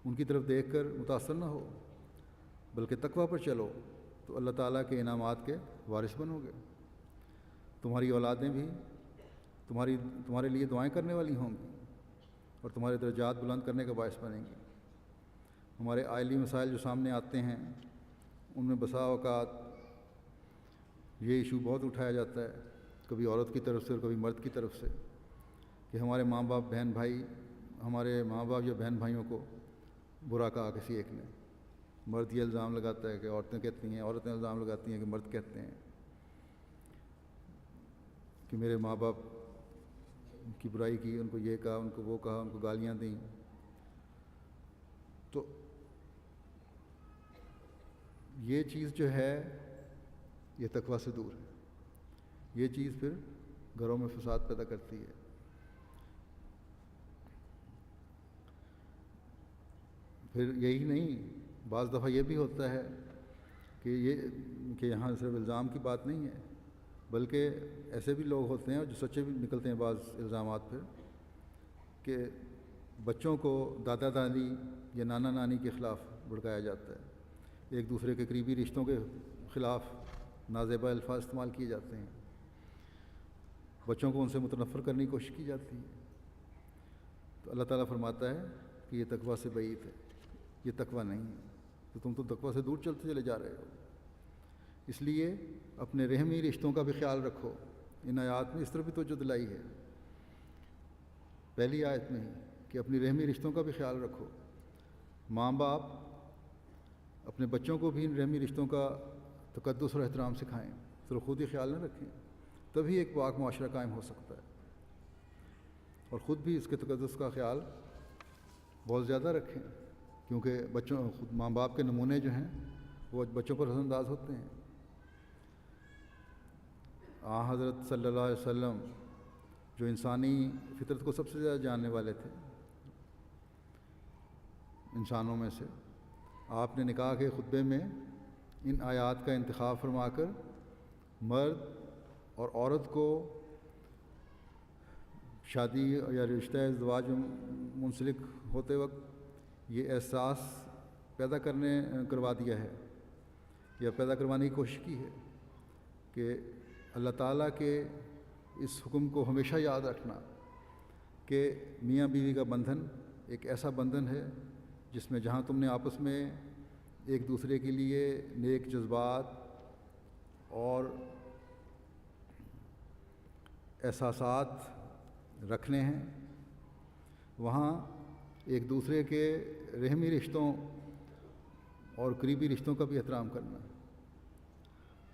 [SPEAKER 1] ان کی طرف دیکھ کر متاثر نہ ہو، بلکہ تقوی پر چلو تو اللہ تعالیٰ کے انعامات کے وارث بنو گے۔ تمہاری اولادیں بھی تمہارے لیے دعائیں کرنے والی ہوں گی اور تمہارے درجات بلند کرنے کا باعث بنیں گی۔ ہمارے آئلی مسائل جو سامنے آتے ہیں ان میں بسا اوقات یہ ایشو بہت اٹھایا جاتا ہے، کبھی عورت کی طرف سے اور کبھی مرد کی طرف سے، کہ ہمارے ماں باپ بہن بھائی، ہمارے ماں باپ یا بہن بھائیوں کو برا کہا کسی ایک نے۔ مرد یہ الزام لگاتا ہے کہ عورتیں کہتی ہیں، عورتیں الزام لگاتی ہیں کہ مرد کہتے ہیں کہ میرے ماں باپ کی برائی کی، ان کو یہ کہا، ان کو وہ کہا، ان کو گالیاں دیں۔ تو یہ چیز جو ہے یہ تقویٰ سے دور ہے، یہ چیز پھر گھروں میں فساد پیدا کرتی ہے۔ پھر یہی نہیں، بعض دفعہ یہ بھی ہوتا ہے کہ یہاں صرف الزام کی بات نہیں ہے، بلکہ ایسے بھی لوگ ہوتے ہیں اور جو سچے بھی نکلتے ہیں بعض الزامات پھر، کہ بچوں کو دادا دادی یا نانا نانی کے خلاف بھڑکایا جاتا ہے، ایک دوسرے کے قریبی رشتوں کے خلاف نازیبا الفاظ استعمال کیے جاتے ہیں، بچوں کو ان سے متنفر کرنے کی کوشش کی جاتی ہے۔ تو اللہ تعالیٰ فرماتا ہے کہ یہ تقویٰ سے بعید ہے، یہ تقویٰ نہیں ہے، تو تم تو تقویٰ سے دور چلتے چلے جا رہے ہو۔ اس لیے اپنے رحمی رشتوں کا بھی خیال رکھو۔ ان آیات میں اس طرح بھی توجہ دلائی ہے، پہلی آیت میں ہی، کہ اپنی رحمی رشتوں کا بھی خیال رکھو۔ ماں باپ اپنے بچوں کو بھی ان رحمی رشتوں کا تقدس اور احترام سکھائیں، صرف خود ہی خیال نہ رکھیں، تبھی ایک پاک معاشرہ قائم ہو سکتا ہے، اور خود بھی اس کے تقدس کا خیال بہت زیادہ رکھیں، کیونکہ خود ماں باپ کے نمونے جو ہیں وہ بچوں پر اثر انداز ہوتے ہیں۔ حضرت صلی اللہ علیہ وسلم جو انسانی فطرت کو سب سے زیادہ جاننے والے تھے انسانوں میں سے، آپ نے نکاح کے خطبے میں ان آیات کا انتخاب فرما کر مرد اور عورت کو شادی یا رشتہ ازدواج میں منسلک ہوتے وقت یہ احساس پیدا کروا دیا ہے، یا پیدا کروانے کی کوشش کی ہے کہ اللہ تعالیٰ کے اس حکم کو ہمیشہ یاد رکھنا کہ میاں بیوی کا بندھن ایک ایسا بندھن ہے جس میں جہاں تم نے آپس میں ایک دوسرے کے لیے نیک جذبات اور احساسات رکھنے ہیں، وہاں ایک دوسرے کے رحمی رشتوں اور قریبی رشتوں کا بھی احترام کرنا ہے۔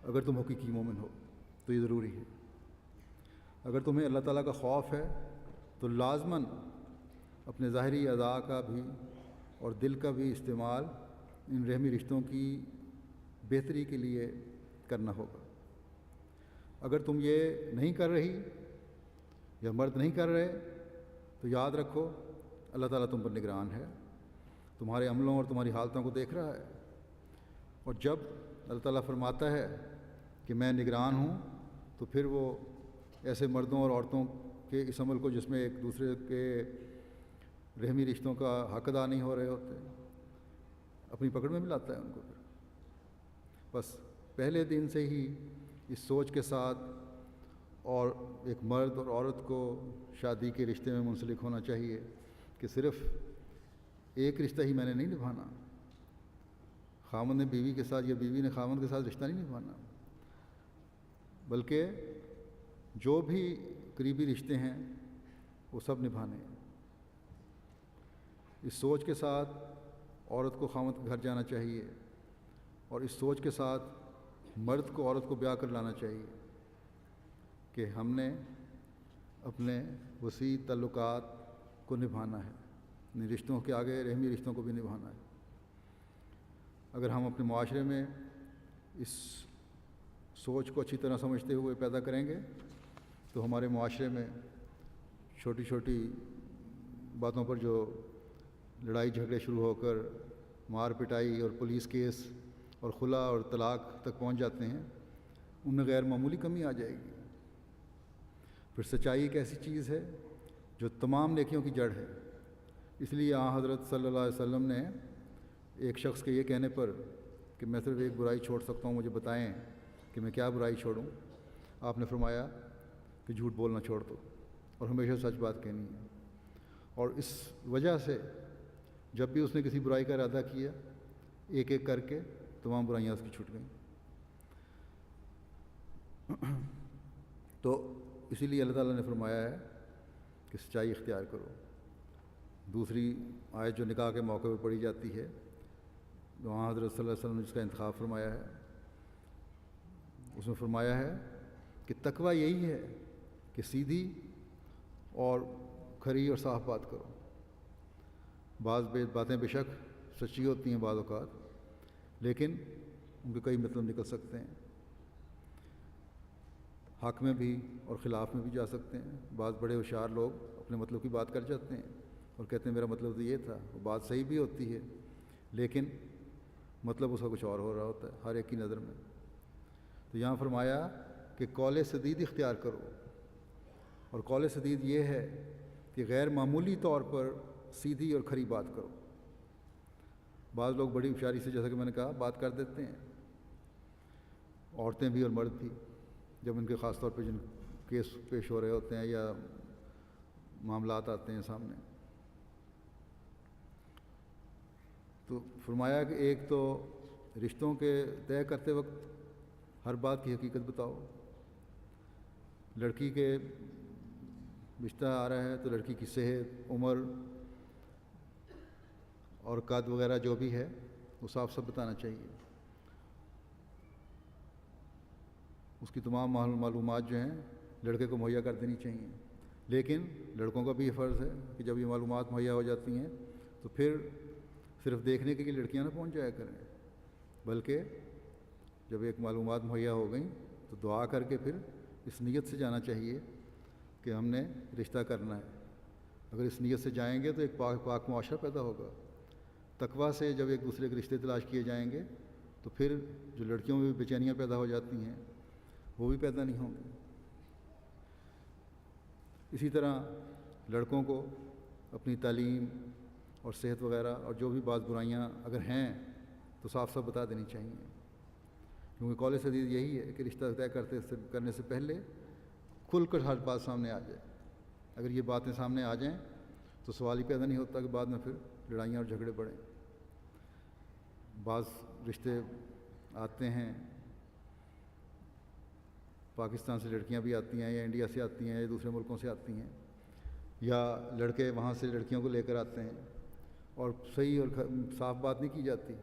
[SPEAKER 1] اگر تم حقیقی مومن ہو تو یہ ضروری ہے۔ اگر تمہیں اللہ تعالیٰ کا خوف ہے تو لازماً اپنے ظاہری اعضاء کا بھی اور دل کا بھی استعمال ان رحمی رشتوں کی بہتری کے لیے کرنا ہوگا۔ اگر تم یہ نہیں کر رہی یا مرد نہیں کر رہے تو یاد رکھو اللہ تعالیٰ تم پر نگران ہے، تمہارے عملوں اور تمہاری حالتوں کو دیکھ رہا ہے، اور جب اللہ تعالیٰ فرماتا ہے کہ میں نگران ہوں تو پھر وہ ایسے مردوں اور عورتوں کے اس عمل کو جس میں ایک دوسرے کے رحمی رشتوں کا حق ادا نہیں ہو رہے ہوتے اپنی پکڑ میں ملاتا ہے ان کو۔ پھر بس پہلے دن سے ہی اس سوچ کے ساتھ اور ایک مرد اور عورت کو شادی کے رشتے میں منسلک ہونا چاہیے کہ صرف ایک رشتہ ہی میں نے نہیں نبھانا، خاوند نے بیوی کے ساتھ یا بیوی نے خاوند کے ساتھ رشتہ نہیں نبھانا، بلکہ جو بھی قریبی رشتے ہیں وہ سب نبھانے ہیں۔ اس سوچ کے ساتھ عورت کو خاوند کے گھر جانا چاہیے، اور اس سوچ کے ساتھ مرد کو عورت کو بیاہ کر لانا چاہیے کہ ہم نے اپنے وسیع تعلقات کو نبھانا ہے، ان رشتوں کے آگے رحمی رشتوں کو بھی نبھانا ہے۔ اگر ہم اپنے معاشرے میں اس سوچ کو اچھی طرح سمجھتے ہوئے پیدا کریں گے تو ہمارے معاشرے میں چھوٹی چھوٹی باتوں پر جو لڑائی جھگڑے شروع ہو کر مار پٹائی اور پولیس کیس اور خلا اور طلاق تک پہنچ جاتے ہیں، ان میں غیر معمولی کمی آ جائے گی۔ پھر سچائی ایک ایسی چیز ہے جو تمام نیکیوں کی جڑ ہے۔ اس لیے حضرت صلی اللہ علیہ وسلم نے ایک شخص کے یہ کہنے پر کہ میں صرف ایک برائی چھوڑ سکتا ہوں، مجھے بتائیں کہ میں کیا برائی چھوڑوں، آپ نے فرمایا کہ جھوٹ بولنا چھوڑ دو اور ہمیشہ سچ بات کہنی ہے۔ اور اس وجہ سے جب بھی اس نے کسی برائی کا ارادہ کیا، ایک ایک کر کے تمام برائیاں اس کی چھوٹ گئیں۔ تو اسی لیے اللہ تعالیٰ نے فرمایا ہے کہ سچائی اختیار کرو۔ دوسری آیت جو نکاح کے موقع پہ پڑھی جاتی ہے، وہاں حضرت صلی اللہ علیہ وسلم نے جس کا انتخاب فرمایا ہے، اس میں فرمایا ہے کہ تقویٰ یہی ہے کہ سیدھی اور کھری اور صاف بات کرو۔ بعض باتیں بے شک سچی ہوتی ہیں بعض اوقات، لیکن ان کے کئی مطلب نکل سکتے ہیں، حق میں بھی اور خلاف میں بھی جا سکتے ہیں۔ بعض بڑے ہوشیار لوگ اپنے مطلب کی بات کر جاتے ہیں اور کہتے ہیں میرا مطلب تو یہ تھا، وہ بات صحیح بھی ہوتی ہے لیکن مطلب اس کا کچھ اور ہو رہا ہوتا ہے ہر ایک کی نظر میں۔ تو یہاں فرمایا کہ قول سدید اختیار کرو، اور قول سدید یہ ہے کہ غیر معمولی طور پر سیدھی اور کھری بات کرو۔ بعض لوگ بڑی ہوشیاری سے، جیسا کہ میں نے کہا، بات کر دیتے ہیں، عورتیں بھی اور مرد بھی، جب ان کے خاص طور پہ جن کیس پیش ہو رہے ہوتے ہیں یا معاملات آتے ہیں سامنے۔ تو فرمایا کہ ایک تو رشتوں کے طے کرتے وقت ہر بات کی حقیقت بتاؤ۔ لڑکی کے رشتہ آ رہا ہے تو لڑکی کی صحت، عمر اور قد وغیرہ جو بھی ہے وہ صاف صاف بتانا چاہیے۔ اس کی تمام معلومات جو ہیں لڑکے کو مہیا کر دینی چاہیے، لیکن لڑکوں کا بھی یہ فرض ہے کہ جب یہ معلومات مہیا ہو جاتی ہیں تو پھر صرف دیکھنے کے لیے لڑکیاں نہ پہنچ جایا کریں، بلکہ جب ایک معلومات مہیا ہو گئیں تو دعا کر کے پھر اس نیت سے جانا چاہیے کہ ہم نے رشتہ کرنا ہے۔ اگر اس نیت سے جائیں گے تو ایک پاک معاشرہ پیدا ہوگا۔ تقویٰ سے جب ایک دوسرے کے رشتے تلاش کیے جائیں گے تو پھر جو لڑکیوں میں بھی بے چینیاں پیدا ہو جاتی ہیں وہ بھی پیدا نہیں ہوں گی۔ اسی طرح لڑکوں کو اپنی تعلیم اور صحت وغیرہ اور جو بھی بعض برائیاں اگر ہیں تو صاف صاف بتا دینی چاہیے، کیونکہ قول سدید یہی ہے کہ رشتہ طے کرنے سے پہلے کھل کر ہر بات سامنے آ جائے۔ اگر یہ باتیں سامنے آ جائیں تو سوال ہی پیدا نہیں ہوتا کہ بعد میں پھر لڑائیاں اور جھگڑے بڑھیں۔ بعض رشتے آتے ہیں، پاکستان سے لڑکیاں بھی آتی ہیں یا انڈیا سے آتی ہیں یا دوسرے ملکوں سے آتی ہیں، یا لڑکے وہاں سے لڑکیوں کو لے کر آتے ہیں اور صحیح اور صاف بات نہیں کی جاتی،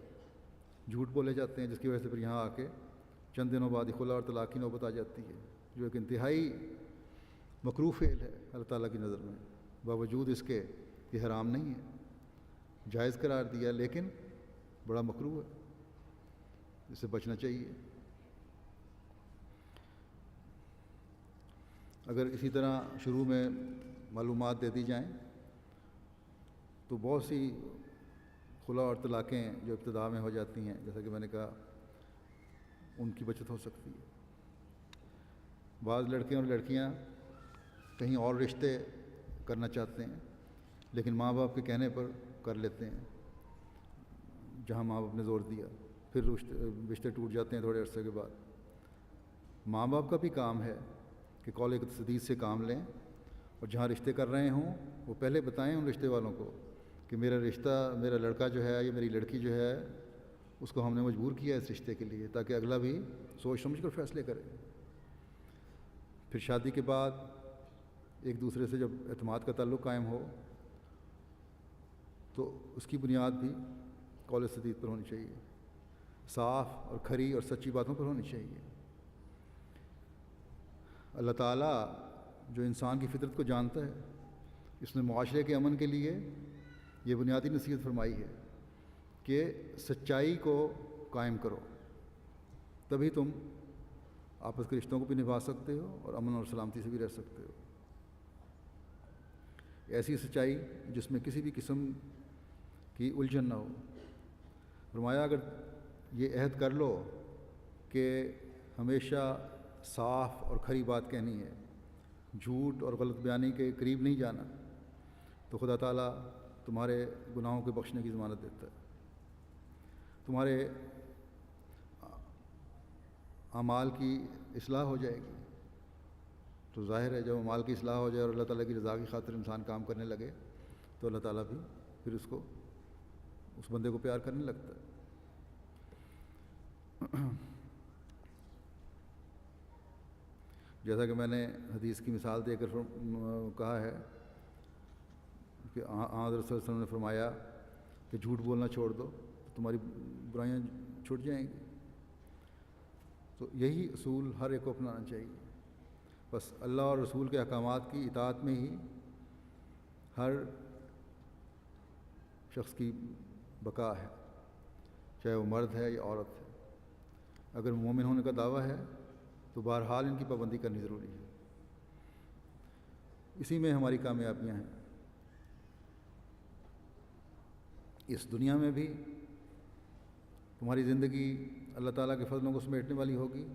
[SPEAKER 1] جھوٹ بولے جاتے ہیں، جس کی وجہ سے پھر یہاں آ کے چند دنوں بعد خلا اور طلاق کی نوبت آ جاتی ہے، جو ایک انتہائی مکروہ فعل ہے اللہ تعالیٰ کی نظر میں، باوجود اس کے یہ حرام نہیں ہے، جائز قرار دیا لیکن بڑا مکروہ ہے، اس سے بچنا چاہیے۔ اگر اسی طرح شروع میں معلومات دے دی جائیں تو بہت سی خلا اور طلاقیں جو ابتدا میں ہو جاتی ہیں، جیسا کہ میں نے کہا، ان کی بچت ہو سکتی ہے۔ بعض لڑکے اور لڑکیاں کہیں اور رشتے کرنا چاہتے ہیں لیکن ماں باپ کے کہنے پر کر لیتے ہیں، جہاں ماں باپ نے زور دیا، پھر رشتے ٹوٹ جاتے ہیں تھوڑے عرصے کے بعد۔ ماں باپ کا بھی کام ہے کہ قول سدید سے کام لیں، اور جہاں رشتے کر رہے ہوں وہ پہلے بتائیں ان رشتے والوں کو کہ میرا رشتہ، میرا لڑکا جو ہے یا میری لڑکی جو ہے اس کو ہم نے مجبور کیا ہے اس رشتے کے لیے، تاکہ اگلا بھی سوچ سمجھ کر فیصلے کرے۔ پھر شادی کے بعد ایک دوسرے سے جب اعتماد کا تعلق قائم ہو تو اس کی بنیاد بھی قول سدید پر ہونی چاہیے، صاف اور کھری اور سچی باتوں پر ہونی چاہیے۔ اللہ تعالیٰ جو انسان کی فطرت کو جانتا ہے، اس نے معاشرے کے امن کے لیے یہ بنیادی نصیحت فرمائی ہے کہ سچائی کو قائم کرو، تبھی تم آپس کے رشتوں کو بھی نبھا سکتے ہو اور امن اور سلامتی سے بھی رہ سکتے ہو۔ ایسی سچائی جس میں کسی بھی قسم کی الجھن نہ ہو۔ فرمایا اگر یہ عہد کر لو کہ ہمیشہ صاف اور کھری بات کہنی ہے، جھوٹ اور غلط بیانی کے قریب نہیں جانا، تو خدا تعالیٰ تمہارے گناہوں کے بخشنے کی ضمانت دیتا ہے، تمہارے اعمال کی اصلاح ہو جائے گی۔ تو ظاہر ہے جب اعمال کی اصلاح ہو جائے اور اللہ تعالیٰ کی رضا کی خاطر انسان کام کرنے لگے تو اللہ تعالیٰ بھی پھر اس بندے کو پیار کرنے لگتا ہے۔ جیسا کہ میں نے حدیث کی مثال دے کر کہا ہے کہ حضرت صلی اللہ علیہ وسلم نے فرمایا کہ جھوٹ بولنا چھوڑ دو تو تمہاری برائیاں چھوٹ جائیں گی۔ تو یہی اصول ہر ایک کو اپنانا چاہیے۔ بس اللہ اور رسول کے احکامات کی اطاعت میں ہی ہر شخص کی بقا ہے، چاہے وہ مرد ہے یا عورت ہے۔ اگر مومن ہونے کا دعویٰ ہے تو بہرحال ان کی پابندی کرنی ضروری ہے، اسی میں ہماری کامیابیاں ہیں۔ اس دنیا میں بھی تمہاری زندگی اللہ تعالیٰ کے فضلوں کو سمیٹنے والی ہوگی،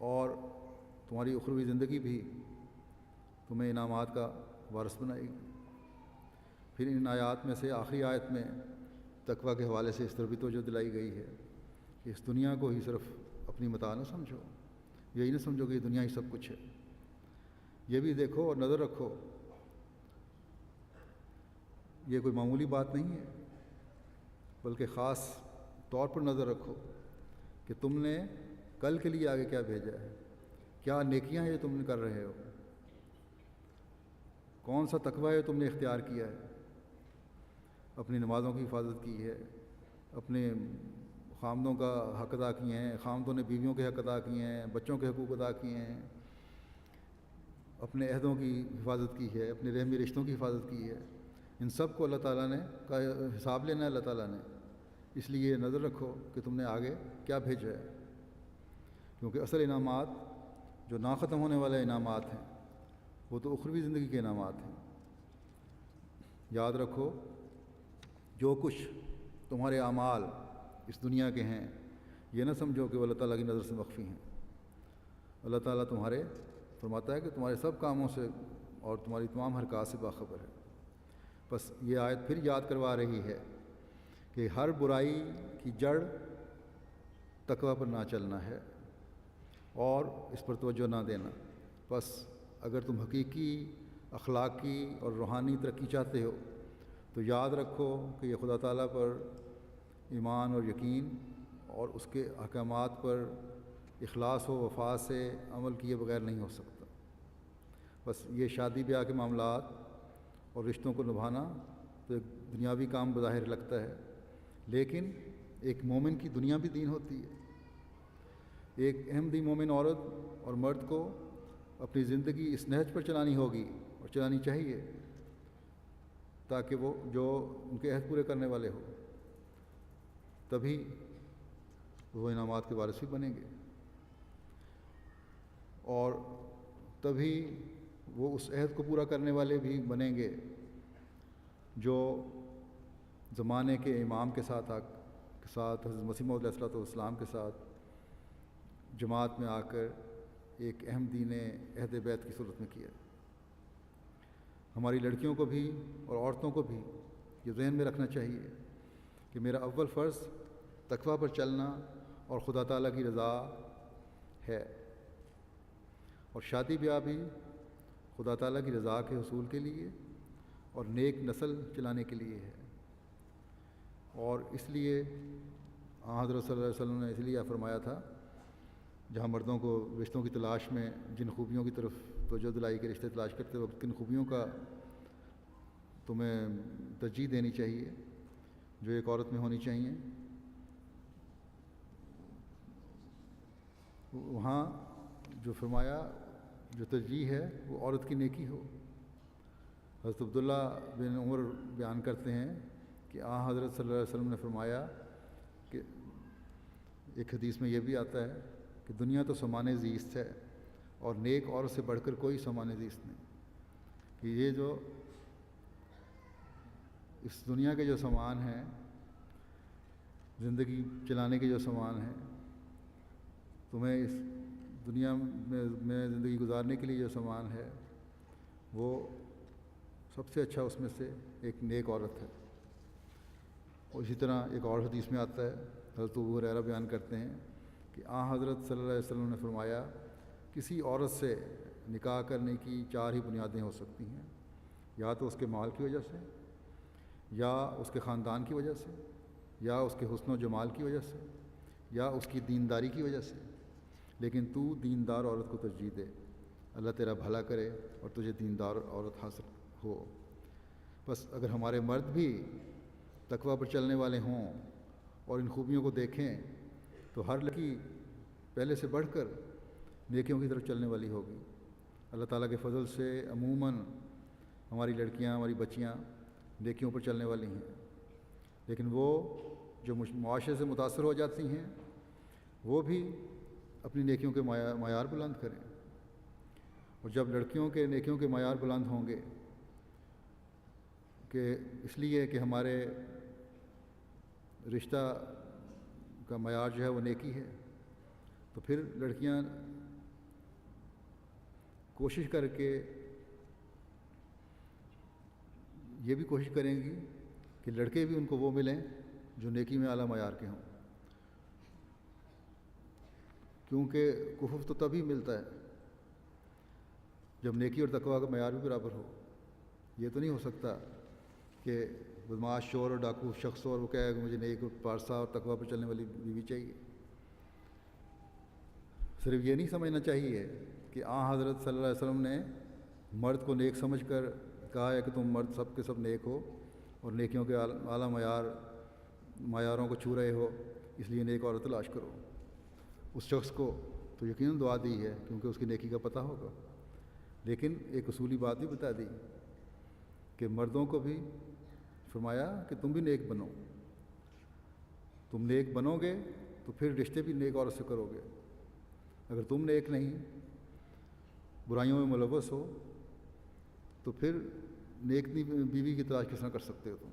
[SPEAKER 1] اور تمہاری اخروی زندگی بھی تمہیں انعامات کا وارث بنائے گی۔ پھر ان آیات میں سے آخری آیت میں تقویٰ کے حوالے سے اس طرح بھی توجہ دلائی گئی ہے کہ اس دنیا کو ہی صرف اپنی متاع نہ سمجھو، یہی نہ سمجھو کہ یہ دنیا ہی سب کچھ ہے۔ یہ بھی دیکھو اور نظر رکھو، یہ کوئی معمولی بات نہیں ہے، بلکہ خاص طور پر نظر رکھو کہ تم نے کل کے لیے آگے کیا بھیجا ہے، کیا نیکیاں ہیں جو تم نے کر رہے ہو، کون سا تقویٰ ہے تم نے اختیار کیا ہے، اپنی نمازوں کی حفاظت کی ہے، اپنے خامدوں کا حق ادا کیے ہیں، خامدوں نے بیویوں کے حق ادا کیے ہیں، بچوں کے حقوق ادا کیے ہیں، اپنے عہدوں کی حفاظت کی ہے، اپنے رحمی رشتوں کی حفاظت کی ہے۔ ان سب کو اللہ تعالیٰ نے کا حساب لینا ہے اللہ تعالیٰ نے، اس لیے نظر رکھو کہ تم نے آگے کیا بھیجا ہے، کیونکہ اصل انعامات جو نا ختم ہونے والے انعامات ہیں وہ تو اخروی زندگی کے انعامات ہیں۔ یاد رکھو جو کچھ تمہارے اعمال اس دنیا کے ہیں یہ نہ سمجھو کہ وہ اللہ تعالیٰ کی نظر سے مخفی ہیں۔ اللہ تعالیٰ تمہارے فرماتا ہے کہ تمہارے سب کاموں سے اور تمہاری تمام حرکات سے باخبر ہے۔ بس یہ آیت پھر یاد کروا رہی ہے کہ ہر برائی کی جڑ تقویٰ پر نہ چلنا ہے اور اس پر توجہ نہ دینا۔ بس اگر تم حقیقی اخلاقی اور روحانی ترقی چاہتے ہو تو یاد رکھو کہ یہ خدا تعالیٰ پر ایمان اور یقین اور اس کے احکامات پر اخلاص و وفا سے عمل کیے بغیر نہیں ہو سکتا۔ بس یہ شادی بیاہ کے معاملات اور رشتوں کو نبھانا تو ایک دنیاوی کام بظاہر لگتا ہے، لیکن ایک مومن کی دنیا بھی دین ہوتی ہے۔ ایک احمدی مومن عورت اور مرد کو اپنی زندگی اس نہج پر چلانی ہوگی اور چلانی چاہیے تاکہ وہ جو ان کے عہد پورے کرنے والے ہو، تبھی وہ انعامات کے وارث بھی بنیں گے، اور تبھی وہ اس عہد کو پورا کرنے والے بھی بنیں گے جو زمانے کے امام کے ساتھ حضرت مسیح موعود علیہ السلام کے ساتھ جماعت میں آ کر ایک احمدی نے عہد بیعت کی صورت میں کیا۔ ہماری لڑکیوں کو بھی اور عورتوں کو بھی یہ ذہن میں رکھنا چاہیے کہ میرا اول فرض تقویٰ پر چلنا اور خدا تعالیٰ کی رضا ہے، اور شادی بیاہ بھی خدا تعالیٰ کی رضا کے حصول کے لیے اور نیک نسل چلانے کے لیے ہے۔ اور اس لیے حضرت صلی اللہ علیہ وسلم نے اس لیے فرمایا تھا، جہاں مردوں کو رشتوں کی تلاش میں جن خوبیوں کی طرف توجہ دلائی کہ رشتے تلاش کرتے وقت کن خوبیوں کا تمہیں ترجیح دینی چاہیے جو ایک عورت میں ہونی چاہیے، وہاں جو فرمایا جو ترجیح ہے وہ عورت کی نیکی ہو۔ حضرت عبداللہ بن عمر بیان کرتے ہیں کہ حضرت صلی اللہ علیہ وسلم نے فرمایا کہ ایک حدیث میں یہ بھی آتا ہے کہ دنیا تو سامان زیست ہے اور نیک عورت سے بڑھ کر کوئی سامان زیست نہیں، کہ یہ جو اس دنیا کے جو سامان ہیں، زندگی چلانے کے جو سامان ہیں، تمہیں اس دنیا میں زندگی گزارنے کے لیے جو سامان ہے، وہ سب سے اچھا اس میں سے ایک نیک عورت ہے۔ اور اسی طرح ایک اور حدیث میں آتا ہے، حضرت ابو ہریرہ بیان کرتے ہیں کہ حضرت صلی اللہ علیہ وسلم نے فرمایا، کسی عورت سے نکاح کرنے کی 4 ہی بنیادیں ہو سکتی ہیں، یا تو اس کے مال کی وجہ سے، یا اس کے خاندان کی وجہ سے، یا اس کے حسن و جمال کی وجہ سے، یا اس کی دینداری کی وجہ سے۔ لیکن تو دیندار عورت کو ترجیح دے، اللہ تیرا بھلا کرے اور تجھے دیندار عورت حاصل ہو۔ بس اگر ہمارے مرد بھی تقویٰ پر چلنے والے ہوں اور ان خوبیوں کو دیکھیں تو ہر لڑکی پہلے سے بڑھ کر نیکیوں کی طرف چلنے والی ہوگی۔ اللہ تعالیٰ کے فضل سے عموماً ہماری لڑکیاں، ہماری بچیاں نیکیوں پر چلنے والی ہیں، لیکن وہ جو معاشرے سے متاثر ہو جاتی ہیں وہ بھی اپنی نیکیوں کے معیار بلند کریں۔ اور جب لڑکیوں کے نیکیوں کے معیار بلند ہوں گے کہ اس لیے کہ ہمارے رشتہ کا معیار جو ہے وہ نیکی ہے، تو پھر لڑکیاں کوشش کر کے یہ بھی کوشش کریں گی کہ لڑکے بھی ان کو وہ ملیں جو نیکی میں اعلیٰ معیار کے ہوں، کیونکہ کفف تو تبھی ملتا ہے جب نیکی اور تقویٰ کا معیار بھی برابر ہو۔ یہ تو نہیں ہو سکتا کہ بدماش چور اور ڈاکو شخص اور وہ کہے کہ مجھے نیک اور پارسا اور تقویٰ پر چلنے والی بیوی چاہیے۔ صرف یہ نہیں سمجھنا چاہیے کہ حضرت صلی اللہ علیہ وسلم نے مرد کو نیک سمجھ کر کہا ہے کہ تم مرد سب کے سب نیک ہو اور نیکیوں کے اعلیٰ معیاروں کو چھو رہے ہو، اس لیے نیک عورت تلاش کرو۔ اس شخص کو تو یقیناً دعا دی ہے کیونکہ اس کی نیکی کا پتہ ہوگا، لیکن ایک اصولی بات بھی بتا دی کہ مردوں کو بھی فرمایا کہ تم بھی نیک بنو۔ تم نیک بنو گے تو پھر رشتے بھی نیک عورت سے کرو گے۔ اگر تم نیک نہیں، برائیوں میں ملوث ہو، تو پھر نیک بیوی کی تلاش کس طرح کر سکتے ہو تم؟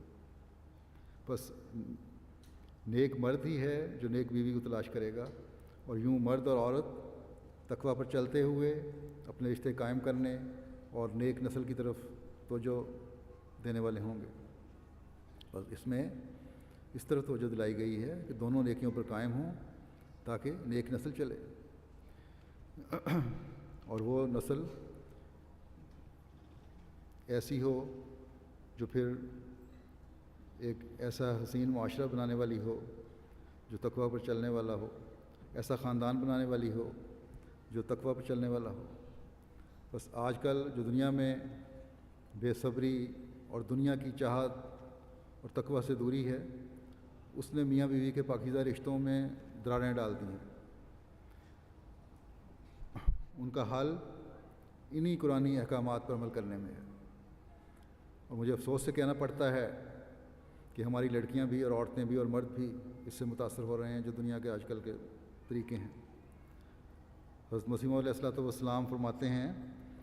[SPEAKER 1] بس نیک مرد ہی ہے جو نیک بیوی کو تلاش کرے گا، اور یوں مرد اور عورت تقویٰ پر چلتے ہوئے اپنے رشتے قائم کرنے اور نیک نسل کی طرف توجہ دینے والے ہوں گے۔ اور اس میں اس طرح توجہ دلائی گئی ہے کہ دونوں نیکیوں پر قائم ہوں تاکہ نیک نسل چلے، اور وہ نسل ایسی ہو جو پھر ایک ایسا حسین معاشرہ بنانے والی ہو جو تقویٰ پر چلنے والا ہو، ایسا خاندان بنانے والی ہو جو تقویٰ پر چلنے والا ہو۔ بس آج کل جو دنیا میں بے صبری اور دنیا کی چاہت اور تقویٰ سے دوری ہے، اس نے میاں بیوی کے پاکیزہ رشتوں میں دراڑیں ڈال دی ہیں۔ ان کا حل انہی قرآنی احکامات پر عمل کرنے میں ہے۔ اور مجھے افسوس سے کہنا پڑتا ہے کہ ہماری لڑکیاں بھی اور عورتیں بھی اور مرد بھی اس سے متاثر ہو رہے ہیں جو دنیا کے آج کل کے طریقے ہیں۔ حضرت مسیح موعود علیہ السلام فرماتے ہیں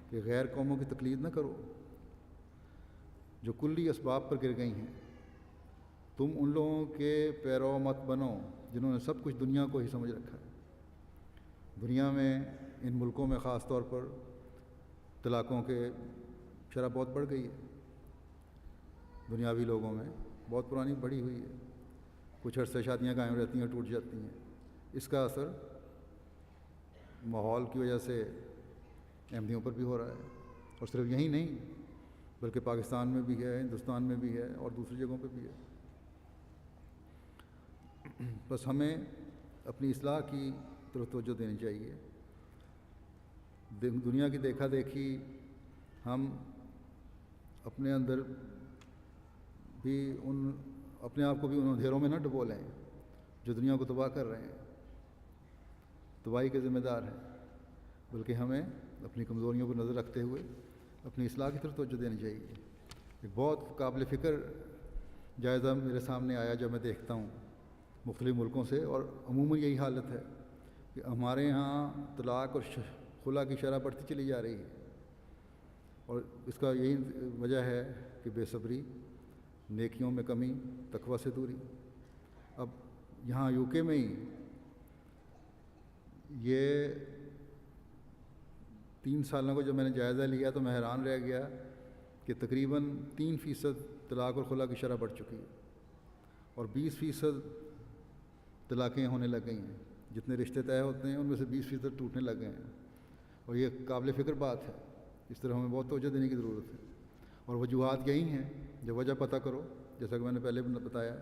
[SPEAKER 1] کہ غیر قوموں کی تقلید نہ کرو جو کلی اسباب پر گر گئی ہیں۔ تم ان لوگوں کے پیرو مت بنو جنہوں نے سب کچھ دنیا کو ہی سمجھ رکھا ہے۔ دنیا میں ان ملکوں میں خاص طور پر طلاقوں کے شرح بہت بڑھ گئی ہے، دنیاوی لوگوں میں بہت پرانی بڑھی ہوئی ہے۔ کچھ عرصے شادیاں قائم رہتی ہیں، ٹوٹ جاتی ہیں۔ اس کا اثر ماحول کی وجہ سے احمدیوں پر بھی ہو رہا ہے، اور صرف یہی نہیں بلکہ پاکستان میں بھی ہے، ہندوستان میں بھی ہے، اور دوسری جگہوں پہ بھی ہے۔ بس ہمیں اپنی اصلاح کی طرف توجہ دینی چاہیے۔ دنیا کی دیکھا دیکھی ہم اپنے اندر بھی اپنے آپ کو بھی ان اندھیروں میں نہ ڈبو لیں جو دنیا کو تباہ کر رہے ہیں، تباہی کے ذمہ دار ہیں، بلکہ ہمیں اپنی کمزوریوں پر نظر رکھتے ہوئے اپنی اصلاح کی طرف توجہ دینی چاہیے۔ ایک بہت قابل فکر جائزہ میرے سامنے آیا جب میں دیکھتا ہوں مختلف ملکوں سے، اور عموماً یہی حالت ہے کہ ہمارے ہاں طلاق اور خلا کی شرح بڑھتی چلی جا رہی ہے، اور اس کا یہی وجہ ہے کہ بے صبری، نیکیوں میں کمی، تقویٰ سے دوری۔ اب یہاں یو کے میں ہی یہ 3 سالوں کو جب میں نے جائزہ لیا تو میں حیران رہ گیا کہ تقریباً 3% طلاق اور خلا کی شرح بڑھ چکی ہے، اور 20% طلاقیں ہونے لگ گئی ہیں۔ جتنے رشتے طے ہوتے ہیں ان میں سے 20% ٹوٹنے لگ گئے ہیں، اور یہ قابل فکر بات ہے۔ اس طرح ہمیں بہت توجہ دینے کی ضرورت ہے، اور وجوہات یہی ہیں۔ جب وجہ پتہ کرو، جیسا کہ میں نے پہلے بتایا،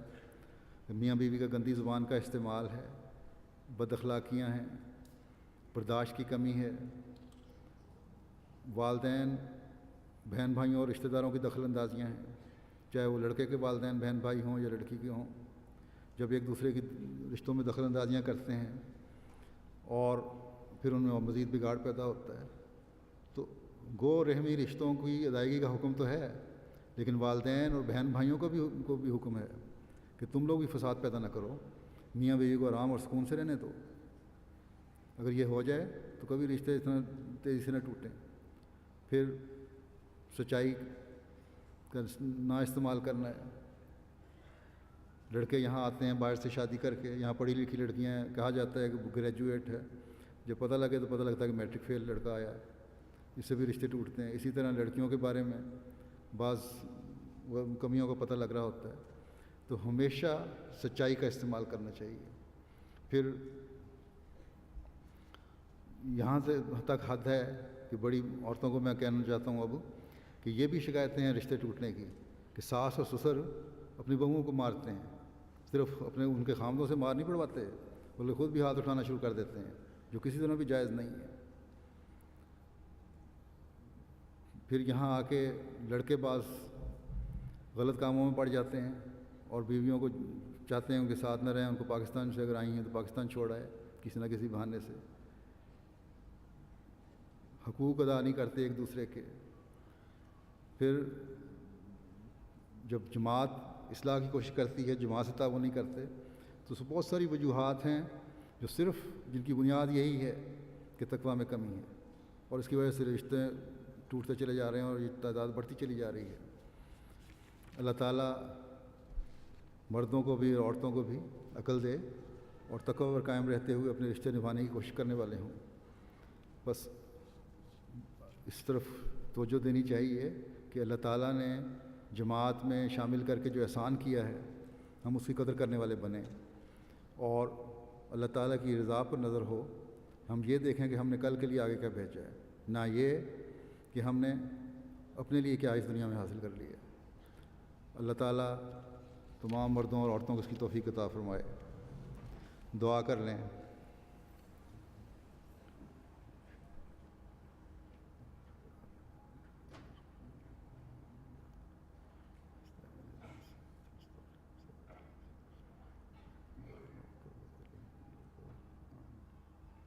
[SPEAKER 1] میاں بیوی کا گندی زبان کا استعمال ہے، بد اخلاقیاں ہیں، برداشت کی کمی ہے، والدین، بہن بھائیوں اور رشتہ داروں کی دخل اندازیاں ہیں، چاہے وہ لڑکے کے والدین بہن بھائی ہوں یا لڑکی کے ہوں۔ جب ایک دوسرے کی رشتوں میں دخل اندازیاں کرتے ہیں اور پھر ان میں مزید بگاڑ پیدا ہوتا ہے، تو گو رحمی رشتوں کی ادائیگی کا حکم تو ہے، لیکن والدین اور بہن بھائیوں کو بھی حکم ہے کہ تم لوگ بھی فساد پیدا نہ کرو، میاں بیوی کو آرام اور سکون سے رہنے دو۔ اگر یہ ہو جائے تو کبھی رشتے اتنا تیزی سے نہ ٹوٹیں۔ پھر سچائی کا نہ استعمال کرنا ہے۔ لڑکے یہاں آتے ہیں باہر سے شادی کر کے، یہاں پڑھی لکھی لڑکیاں ہیں، کہا جاتا ہے کہ گریجویٹ ہے، جب پتہ لگے تو پتہ لگتا ہے کہ میٹرک فیل لڑکا آیا ہے، اس سے بھی رشتے ٹوٹتے ہیں۔ اسی طرح لڑکیوں کے بارے میں بعض کمیوں کا پتہ لگ رہا ہوتا ہے، تو ہمیشہ سچائی کا استعمال کرنا چاہیے۔ پھر یہاں سے تک حد ہے کہ بڑی عورتوں کو میں کہنا چاہتا ہوں اب کہ یہ بھی شکایتیں ہیں رشتے ٹوٹنے کی کہ ساس اور سسر اپنی بہوؤں کو مارتے ہیں، صرف اپنے ان کے خامدوں سے مار نہیں پڑواتے بلکہ خود بھی ہاتھ اٹھانا شروع کر دیتے ہیں، جو کسی طرح بھی جائز نہیں ہے۔ پھر یہاں آ کے لڑکے بعض غلط کاموں میں پڑ جاتے ہیں اور بیویوں کو چاہتے ہیں ان کے ساتھ نہ رہیں، ان کو پاکستان سے اگر آئی ہیں تو پاکستان چھوڑ آئے کسی نہ کسی بہانے سے، حقوق ادا نہیں کرتے ایک دوسرے کے۔ پھر جب جماعت اصلاح کی کوشش کرتی ہے، جماعت سے تعاون نہیں کرتے، تو بہت ساری وجوہات ہیں جو صرف جن کی بنیاد یہی ہے کہ تقویٰ میں کمی ہے، اور اس کی وجہ سے رشتے ٹوٹتے چلے جا رہے ہیں اور یہ تعداد بڑھتی چلی جا رہی ہے۔ اللہ تعالیٰ مردوں کو بھی اور عورتوں کو بھی عقل دے اور تقوی پر قائم رہتے ہوئے اپنے رشتے نبھانے کی کوشش کرنے والے ہوں۔ بس اس طرف توجہ دینی چاہیے کہ اللہ تعالیٰ نے جماعت میں شامل کر کے جو احسان کیا ہے ہم اس کی قدر کرنے والے بنیں، اور اللہ تعالیٰ کی رضا پر نظر ہو۔ ہم یہ دیکھیں کہ ہم نے کل کے لیے آگے کیا بھیجا ہے، نہ یہ کہ ہم نے اپنے لیے کیا اس دنیا میں حاصل کر لیا۔ اللہ تعالیٰ تمام مردوں اور عورتوں کو اس کی توفیق عطا فرمائے۔ دعا کر لیں۔